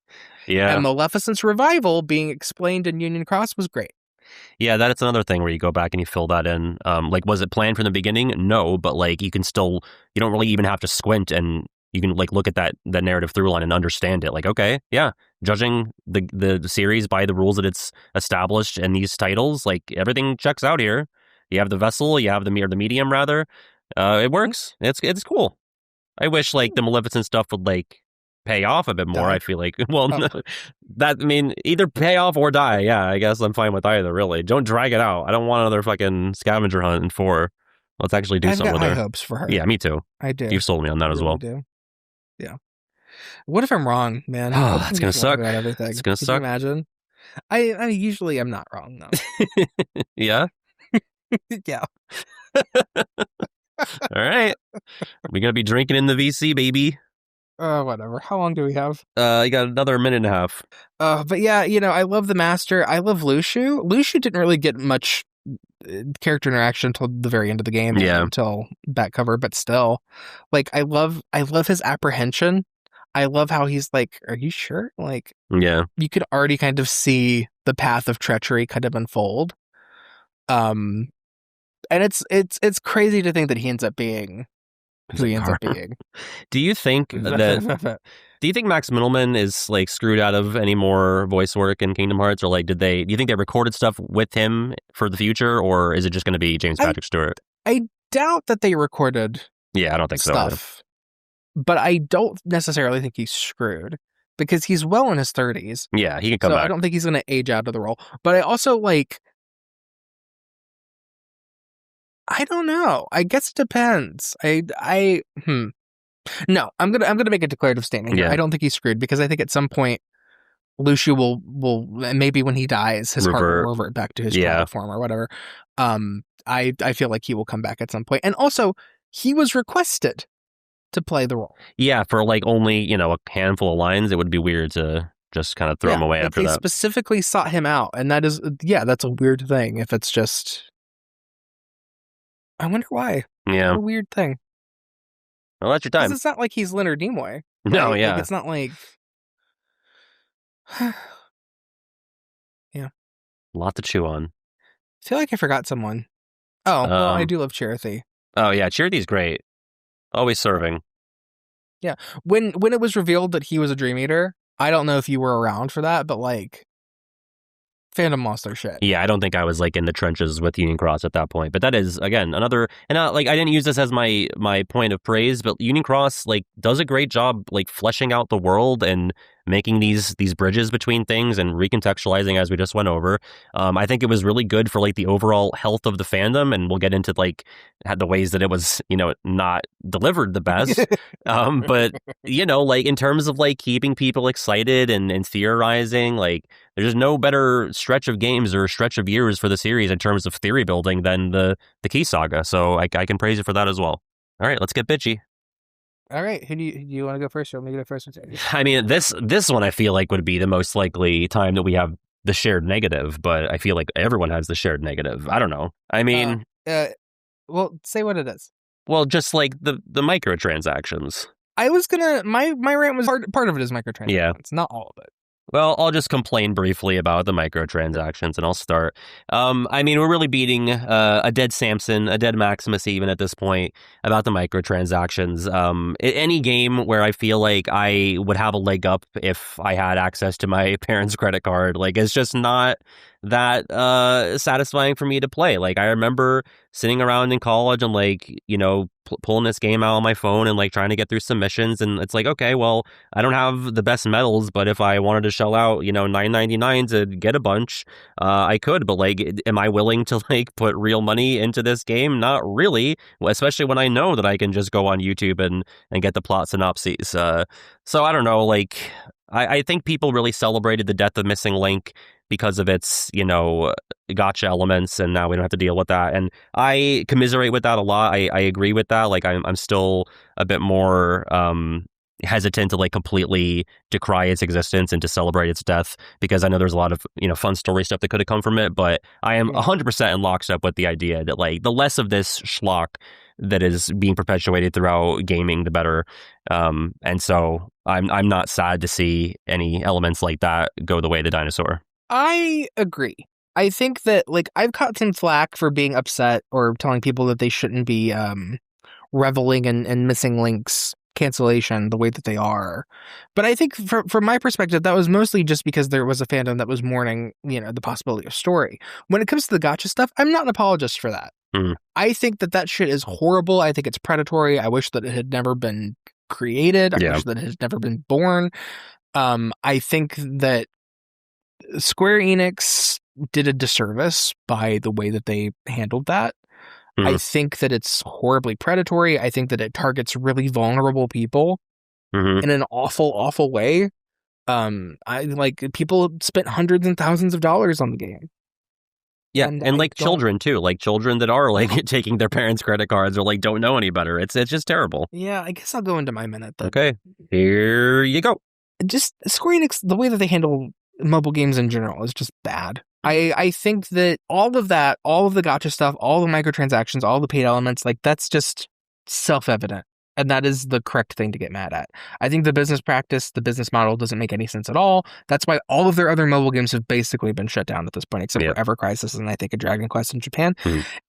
Yeah. And Maleficent's revival being explained in Union Cross was great. Yeah, that's another thing where you go back and you fill that in. Like, was it planned from the beginning? No, but like you don't really even have to squint, and you can like look at that narrative through line and understand it. Like, okay, yeah, judging the series by the rules that it's established in these titles, like everything checks out here. You have the vessel, you have the medium rather. It works. It's cool. I wish like the Maleficent stuff would like pay off a bit more. I feel like, either pay off or die. Yeah, I guess I'm fine with either, really. Don't drag it out. I don't want another fucking scavenger hunt in 4. Let's actually do something with her. I've got high hopes for her. Yeah, me too. I do. You've sold me on that as well. Do. Yeah. What if I'm wrong, man? Oh, that's gonna suck. About everything. It's gonna Can suck. you imagine? I usually am not wrong, though. Yeah? Yeah. All right. We're going to be drinking in the VC, baby. Whatever. How long do we have? You got another minute and a half. But yeah, I love the Master. I love Luxu. Luxu didn't really get much character interaction until the very end of the game. Yeah. Until back cover, but still. Like, I love his apprehension. I love how he's like, are you sure? Like, yeah. You could already kind of see the path of treachery kind of unfold. And it's crazy to think that he ends up being who he ends up being. Do you think Max Middleman is like screwed out of any more voice work in Kingdom Hearts, or like do you think they recorded stuff with him for the future, or is it just going to be James Patrick Stewart? I doubt that they recorded. Yeah, I don't think stuff, but I don't necessarily think he's screwed because he's well in his 30s. Yeah, he can come back. I don't think he's going to age out of the role. But I also like. I don't know. I guess it depends. No, I'm gonna make a declarative statement here. Yeah. I don't think he's screwed because I think at some point Luxu will maybe when he dies his heart will revert back to his childhood form or whatever. I feel like he will come back at some point. And also he was requested to play the role. Yeah, for like only, a handful of lines. It would be weird to just kind of throw him away after that. They specifically sought him out, and that is that's a weird thing if it's just I wonder why. Yeah. What a weird thing. Well, that's your time. It's not like he's Leonard Nimoy. Right? No, yeah. Like, it's not like... Yeah. A lot to chew on. I feel like I forgot someone. Oh, well, I do love Chirithy. Oh, yeah. Chirithy's great. Always serving. Yeah. When it was revealed that he was a Dream Eater, I don't know if you were around for that, but like... Fandom lost their shit. Yeah, I don't think I was like in the trenches with Union Cross at that point. But that is again another, and I didn't use this as my point of praise, but Union Cross like does a great job like fleshing out the world and making these bridges between things and recontextualizing as we just went over. I think it was really good for like the overall health of the fandom, and we'll get into like the ways that it was not delivered the best. But like in terms of like keeping people excited and theorizing, like there's no better stretch of games or stretch of years for the series in terms of theory building than the Key Saga. So I can praise you for that as well. All right, let's get bitchy. All right, do you want to go first? Or want me to go first? I mean, this one I feel like would be the most likely time that we have the shared negative, but I feel like everyone has the shared negative. I don't know. I mean, well, say what it is. Well, just like the microtransactions. I was gonna my rant was part of it is microtransactions, Yeah. not all of it. Well, I'll just complain briefly about the microtransactions, and I'll start. I mean, we're really beating a dead Samson, a dead Maximus even at this point about the microtransactions. Any game where I feel like I would have a leg up if I had access to my parents' credit card, like, it's just not that satisfying for me to play. Like, I remember sitting around in college and, like, you know, pulling this game out on my phone and, like, trying to get through some missions, and it's like, okay, well, I don't have the best medals, but if I wanted to shell out, you know, $9.99 to get a bunch, I could. But, like, am I willing to, like, put real money into this game? Not really, especially when I know that I can just go on YouTube and get the plot synopses. So I don't know, like, I think people really celebrated the death of Missing Link because of its, you know, gotcha elements, and now we don't have to deal with that. And I commiserate with that a lot. I agree with that. Like, I'm still a bit more hesitant to, like, completely decry its existence and to celebrate its death, because I know there's a lot of, you know, fun story stuff that could have come from it. But I am 100% in lockstep with the idea that, like, the less of this schlock that is being perpetuated throughout gaming, the better. And so I'm not sad to see any elements like that go the way of the dinosaur. I agree. I think that, like, I've caught some flack for being upset or telling people that they shouldn't be reveling in Missing Link's cancellation the way that they are. But I think from my perspective, that was mostly just because there was a fandom that was mourning, you know, the possibility of story. When it comes to the gotcha stuff, I'm not an apologist for that. I think that shit is horrible. I think it's predatory. I wish that it had never been created. I wish that it had never been born. I think that Square Enix did a disservice by the way that they handled that. I think that it's horribly predatory. I think that it targets really vulnerable people in an awful, awful way. People spent hundreds and thousands of dollars on the game. Yeah, and like children too, like children that are, like, taking their parents' credit cards or, like, don't know any better. It's just terrible. Yeah, I guess I'll go into my minute then. Okay, here you go. Just Square Enix, the way that they handle mobile games in general is just bad. I think that all of the gotcha stuff, all the microtransactions, all the paid elements, like, that's just self-evident. And that is the correct thing to get mad at. I think the business practice, the business model doesn't make any sense at all. That's why all of their other mobile games have basically been shut down at this point, except for Ever Crisis and I think a Dragon Quest in Japan.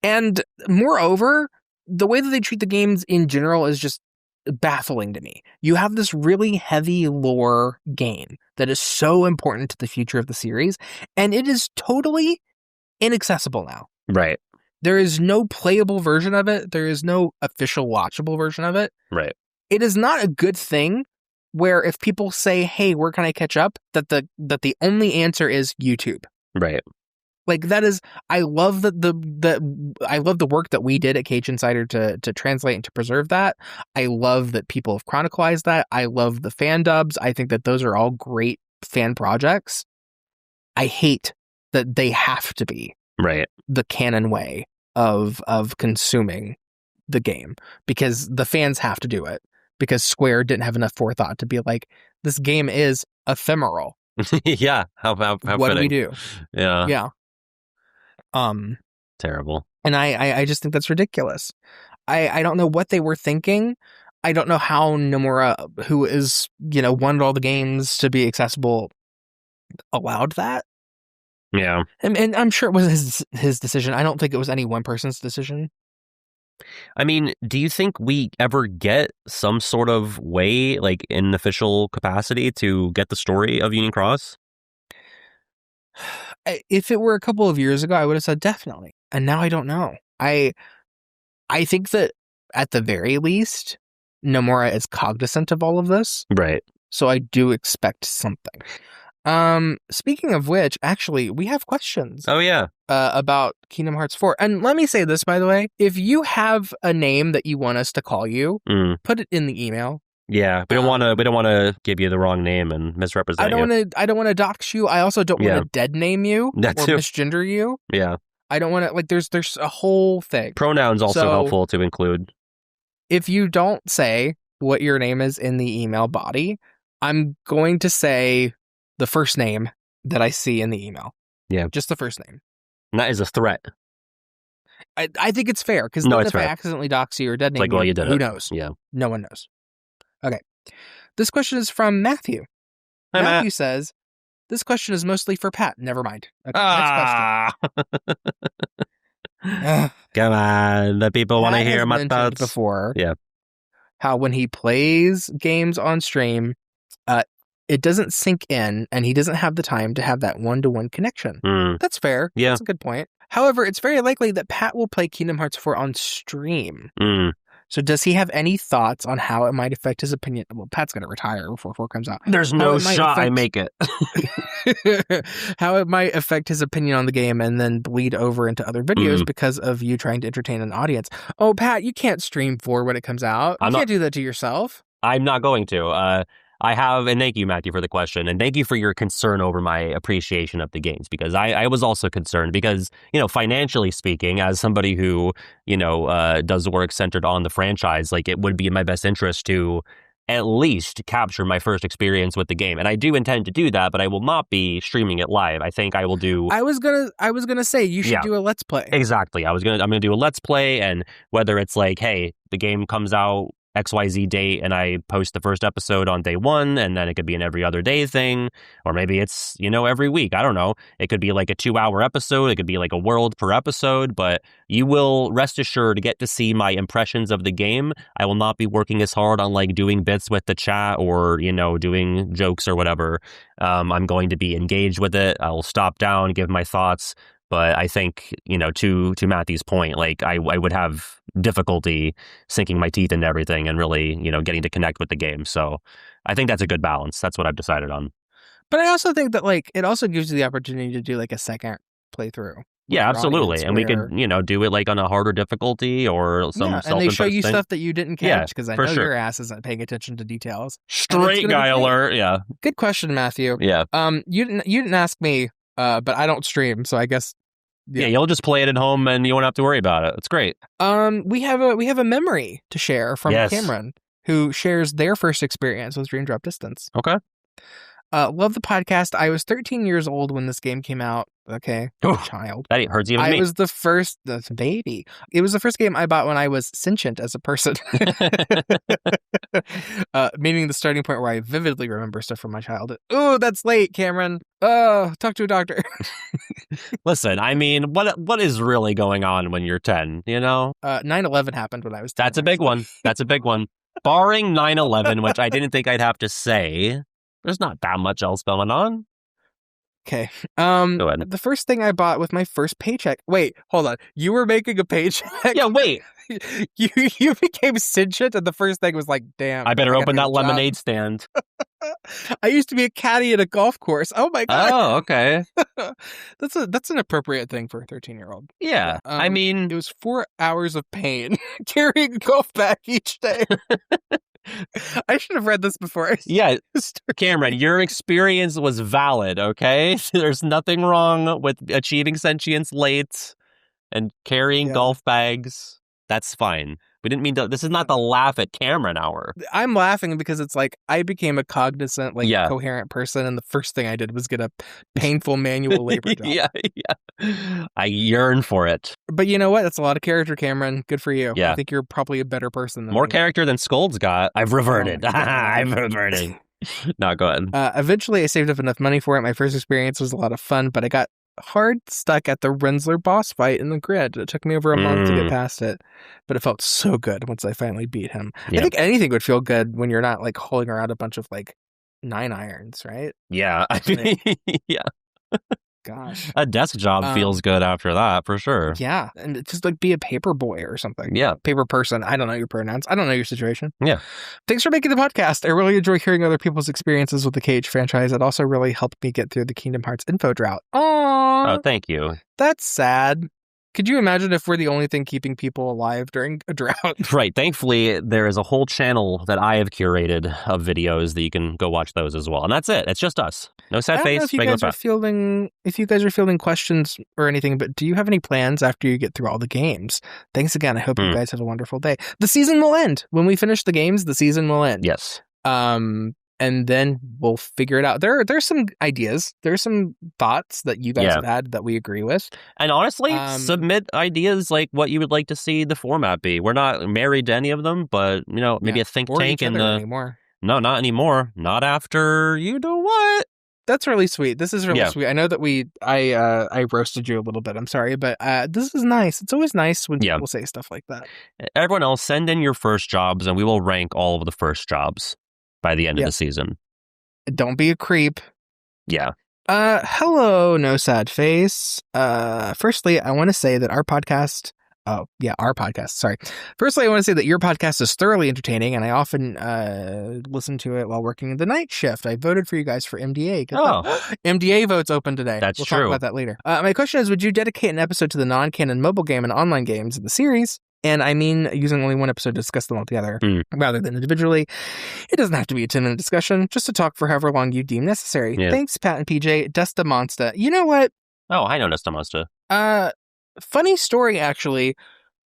And moreover, the way that they treat the games in general is just baffling to me. You have this really heavy lore game that is so important to the future of the series, and it is totally inaccessible now. Right. There is no playable version of it. There is no official watchable version of it. Right. It is not a good thing where if people say, hey, where can I catch up? That the only answer is YouTube. Right. Like, that is, I love I love the work that we did at Cage Insider to translate and to preserve that. I love that people have chronicalized that. I love the fan dubs. I think that those are all great fan projects. I hate that they have to be the canon way of consuming the game, because the fans have to do it, because Square didn't have enough forethought to be like, this game is ephemeral. Yeah. How what do we do? Yeah. Terrible. And I just think that's ridiculous. I don't know what they were thinking. I don't know how Nomura, who is, you know, wanted all the games to be accessible, allowed that. Yeah. And I'm sure it was his decision. I don't think it was any one person's decision. I mean, do you think we ever get some sort of way, like, in official capacity to get the story of Union Cross? If it were a couple of years ago, I would have said definitely. And now I don't know. I think that at the very least, Nomura is cognizant of all of this. Right. So I do expect something. Speaking of which, actually, we have questions. Oh, yeah. About Kingdom Hearts 4. And let me say this, by the way. If you have a name that you want us to call you, put it in the email. Yeah, we don't want to give you the wrong name and misrepresent you. I don't want to dox you. I also don't want to dead name you or misgender you. Yeah. I don't want to, like, there's a whole thing. Pronouns also helpful to include. If you don't say what your name is in the email body, I'm going to say the first name that I see in the email. Yeah. Just the first name. And that is a threat. I think it's fair, because No, then it's if I fair. accidentally dox you or dead name Like, well, you did who it. knows? Yeah. No one knows. Okay. This question is from Matthew. Hi, Matthew Matt. says, this question is mostly for Pat. Never mind. Okay, Ah! next question. Come on. The people want to Pat hear has my mentioned thoughts. before Yeah. how when he plays games on stream, it doesn't sink in, and he doesn't have the time to have that one-to-one connection. That's fair. Yeah. That's a good point. However, it's very likely that Pat will play Kingdom Hearts 4 on stream. So does he have any thoughts on how it might affect his opinion? Well, Pat's going to retire before 4 comes out. There's no shot I make it. How it might affect his opinion on the game and then bleed over into other videos because of you trying to entertain an audience. Oh, Pat, you can't stream 4 when it comes out. You can't do that to yourself. I'm not going to. I have, and thank you, Matthew, for the question, and thank you for your concern over my appreciation of the games, because I was also concerned because, financially speaking, as somebody who, does work centered on the franchise, like, it would be in my best interest to at least capture my first experience with the game. And I do intend to do that, but I will not be streaming it live. I think I will do... I was gonna say you should do a Let's Play. Exactly. I'm gonna do a Let's Play, and whether it's like, hey, the game comes out XYZ date and I post the first episode on day 1, and then it could be an every other day thing, or maybe it's, every week. I don't know. It could be like a 2-hour episode. It could be like a world per episode, but you will rest assured to get to see my impressions of the game. I will not be working as hard on like doing bits with the chat or, doing jokes or whatever. I'm going to be engaged with it. I'll stop down, give my thoughts. But I think, to Matthew's point, like I would have difficulty sinking my teeth into everything and really, getting to connect with the game. So I think that's a good balance. That's what I've decided on. But I also think that like it also gives you the opportunity to do like a second playthrough. Yeah, absolutely. And we could, do it like on a harder difficulty or some and they show you thing. Stuff that you didn't catch, because I know your ass isn't paying attention to details. Straight guy alert. Yeah. Good question, Matthew. Yeah. You didn't ask me, but I don't stream, so I guess. Yeah, you'll just play it at home and you won't have to worry about it. It's great. We have a memory to share from Cameron, who shares their first experience with Dream Drop Distance. Okay. Love the podcast. I was 13 years old when this game came out. Okay. Child. That hurts even me. I was the first baby. It was the first game I bought when I was sentient as a person. Meaning the starting point where I vividly remember stuff from my childhood. Oh, that's late, Cameron. Talk to a doctor. Listen, I mean, what is really going on when you're 10, 9/11 happened when I was 10. That's a big one. That's a big one. Barring 9/11, which I didn't think I'd have to say, there's not that much else going on. Okay. Go ahead. The first thing I bought with my first paycheck. Wait, hold on. You were making a paycheck? Yeah, wait. You became sentient, and the first thing was like, damn. I better open that lemonade stand. I used to be a caddy at a golf course. Oh my god. Oh, okay. That's an appropriate thing for a 13-year-old. Yeah. I mean, it was 4 hours of pain carrying a golf bag each day. I should have read this before. Yeah, Cameron, your experience was valid, okay? There's nothing wrong with achieving sentience late and carrying golf bags. That's fine. We didn't mean to. This is not the laugh at Cameron hour. I'm laughing because it's like I became a cognizant, coherent person, and the first thing I did was get a painful manual labor job. Yeah. I yearn for it. But you know what? That's a lot of character, Cameron. Good for you. Yeah. I think you're probably a better person than More me. character than Scold's got. I've reverted. I've reverted. No, go ahead. Eventually, I saved up enough money for it. My first experience was a lot of fun, but I got hard stuck at the Rensler boss fight in the grid. It took me over a month to get past it, but it felt so good once I finally beat him. Yeah. I think anything would feel good when you're not like holding around a bunch of like 9 irons, right? Yeah. I mean, yeah. Gosh. A desk job feels good after that, for sure. Yeah. And just like be a paper boy or something. Yeah. Paper person. I don't know your pronouns. I don't know your situation. Yeah. Thanks for making the podcast. I really enjoy hearing other people's experiences with the KH franchise. It also really helped me get through the Kingdom Hearts info drought. Aww. Oh, thank you. That's sad. Could you imagine if we're the only thing keeping people alive during a drought? Right. Thankfully, there is a whole channel that I have curated of videos that you can go watch those as well. And that's it. It's just us. No sad I don't know face, if you regular guys are Pat. fielding questions or anything, but do you have any plans after you get through all the games? Thanks again. I hope you guys have a wonderful day. The season will end. When we finish the games, the season will end. Yes. And then we'll figure it out. There's some ideas. There's some thoughts that you guys have had that we agree with. And honestly, submit ideas like what you would like to see the format be. We're not married to any of them, but, maybe a think tank in the... anymore. No, not anymore. Not after you know what. That's really sweet. This is really sweet. I know that I roasted you a little bit. I'm sorry, but this is nice. It's always nice when people say stuff like that. Everyone else, send in your first jobs, and we will rank all of the first jobs by the end of the season. Don't be a creep. Yeah. Hello, No Sad Face. Firstly, I want to say that our podcast... our podcast. Sorry. Firstly, I want to say that your podcast is thoroughly entertaining, and I often listen to it while working the night shift. I voted for you guys for MDA. MDA votes open today. We'll talk about that later. My question is, would you dedicate an episode to the non-canon mobile game and online games in the series? And I mean using only one episode to discuss them all together rather than individually. It doesn't have to be a 10-minute discussion, just to talk for however long you deem necessary. Yeah. Thanks, Pat and PJ. Dusta Monsta. You know what? Oh, I know Dusta Monsta. Funny story, actually.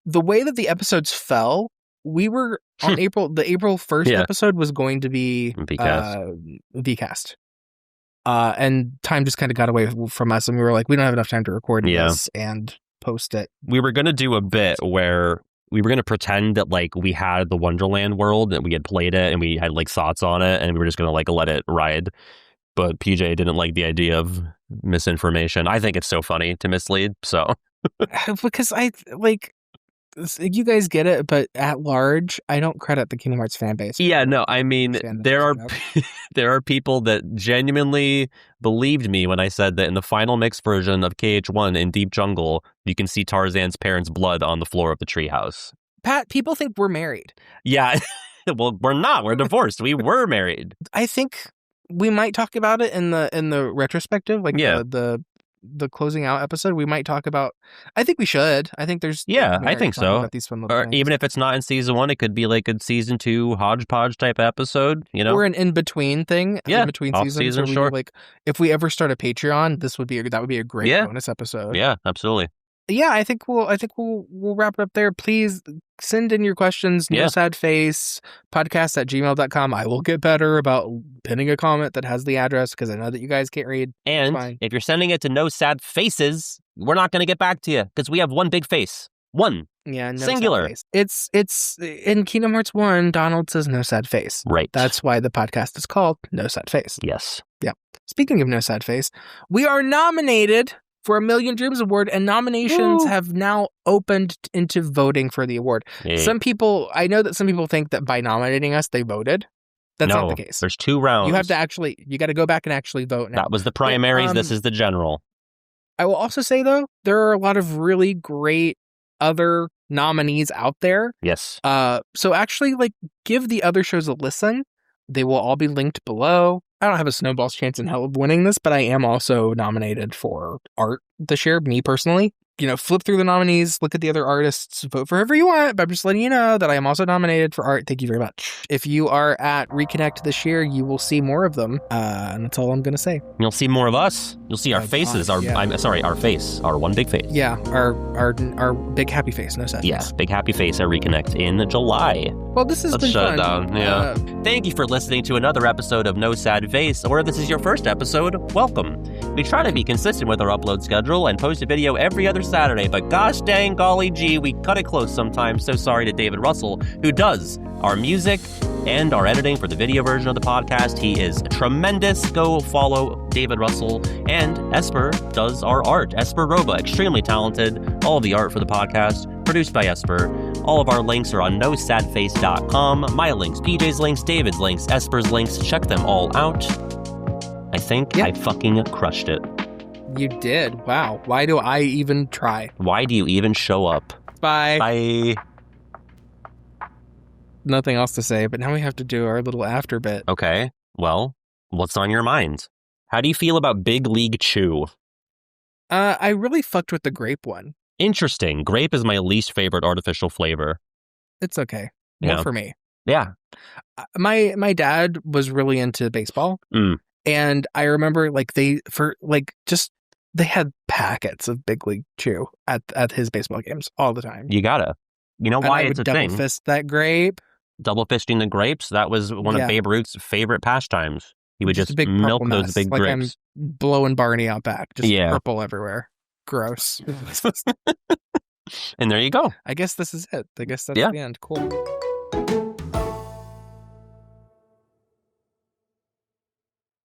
The way that the episodes fell, we were on the April 1st episode was going to be VCast. And time just kind of got away from us, and we were like, we don't have enough time to record this and post it. We were going to do a bit where we were going to pretend that like we had the Wonderland world and we had played it and we had like thoughts on it, and we were just going to like let it ride. But PJ didn't like the idea of misinformation. I think it's so funny to mislead. So because you guys get it, but at large, I don't credit the Kingdom Hearts fan base. Yeah, no, I mean, there are people that genuinely believed me when I said that in the final mixed version of KH1 in Deep Jungle, you can see Tarzan's parents' blood on the floor of the treehouse. Pat, people think we're married. Yeah, well, we're not. We're divorced. We were married. I think we might talk about it in the retrospective, the closing out episode. We might talk about. I think we should. I think there's. Yeah, I think so. These fun or things. Even if it's not in season 1, it could be like a season 2 hodgepodge type episode. Or an in between thing. Yeah, in between seasons. Sure. Like if we ever start a Patreon, that would be a great bonus episode. Yeah, absolutely. Yeah, I think we'll wrap it up there. Please send in your questions. No sad face podcast@gmail.com. I will get better about pinning a comment that has the address because I know that you guys can't read. And if you're sending it to No Sad Faces, we're not going to get back to you because we have one big face. One. Yeah, no singular. Sad face. It's in Kingdom Hearts 1, Donald says no sad face. Right. That's why the podcast is called No Sad Face. Yes. Yeah. Speaking of no sad face, we are nominated for a Million Dreams Award, and nominations have now opened into voting for the award. Yeah. I know that some people think that by nominating us, they voted. That's not the case. There's 2 rounds. You got to go back and actually vote now. That was the primaries. This is the general. I will also say, though, there are a lot of really great other nominees out there. Yes. So actually, give the other shows a listen. They will all be linked below. I don't have a snowball's chance in hell of winning this, but I am also nominated for art this year, me personally. Flip through the nominees, look at the other artists, vote for whoever you want, but I'm just letting you know that I am also nominated for art. Thank you very much. If you are at Reconnect this year, you will see more of them, and that's all I'm going to say. You'll see more of us. You'll see our faces. Our face. Our one big face. Yeah, our big happy face, no sad face. Big happy face at Reconnect in July. Well, this has been fun. Let's shut it down. Yeah. Thank you for listening to another episode of No Sad Face, or if this is your first episode, welcome. We try to be consistent with our upload schedule and post a video every other Saturday, but gosh dang golly gee, we cut it close sometimes. So sorry to David Russell, who does our music and our editing for the video version of the podcast. He is tremendous. Go follow David Russell. And Esper does our art. Esper Roba, extremely talented. All of the art for the podcast, produced by Esper. All of our links are on nosadface.com. My links, PJ's links, David's links, Esper's links. Check them all out. I think I fucking crushed it. You did. Wow. Why do I even try? Why do you even show up? Bye. Bye. Nothing else to say, but now we have to do our little after bit. Okay. Well, what's on your mind? How do you feel about Big League Chew? I really fucked with the grape one. Interesting. Grape is my least favorite artificial flavor. It's okay. More for me. Yeah. My dad was really into baseball. And I remember like they had packets of Big League Chew at his baseball games all the time. You gotta. You know why it's a thing? Double fist that grape. Double fisting the grapes. That was one of Babe Ruth's favorite pastimes. He would just milk those big grapes. I'm blowing Barney out back. Just purple everywhere. Gross. And there you go. I guess this is it. I guess that's the end. Cool.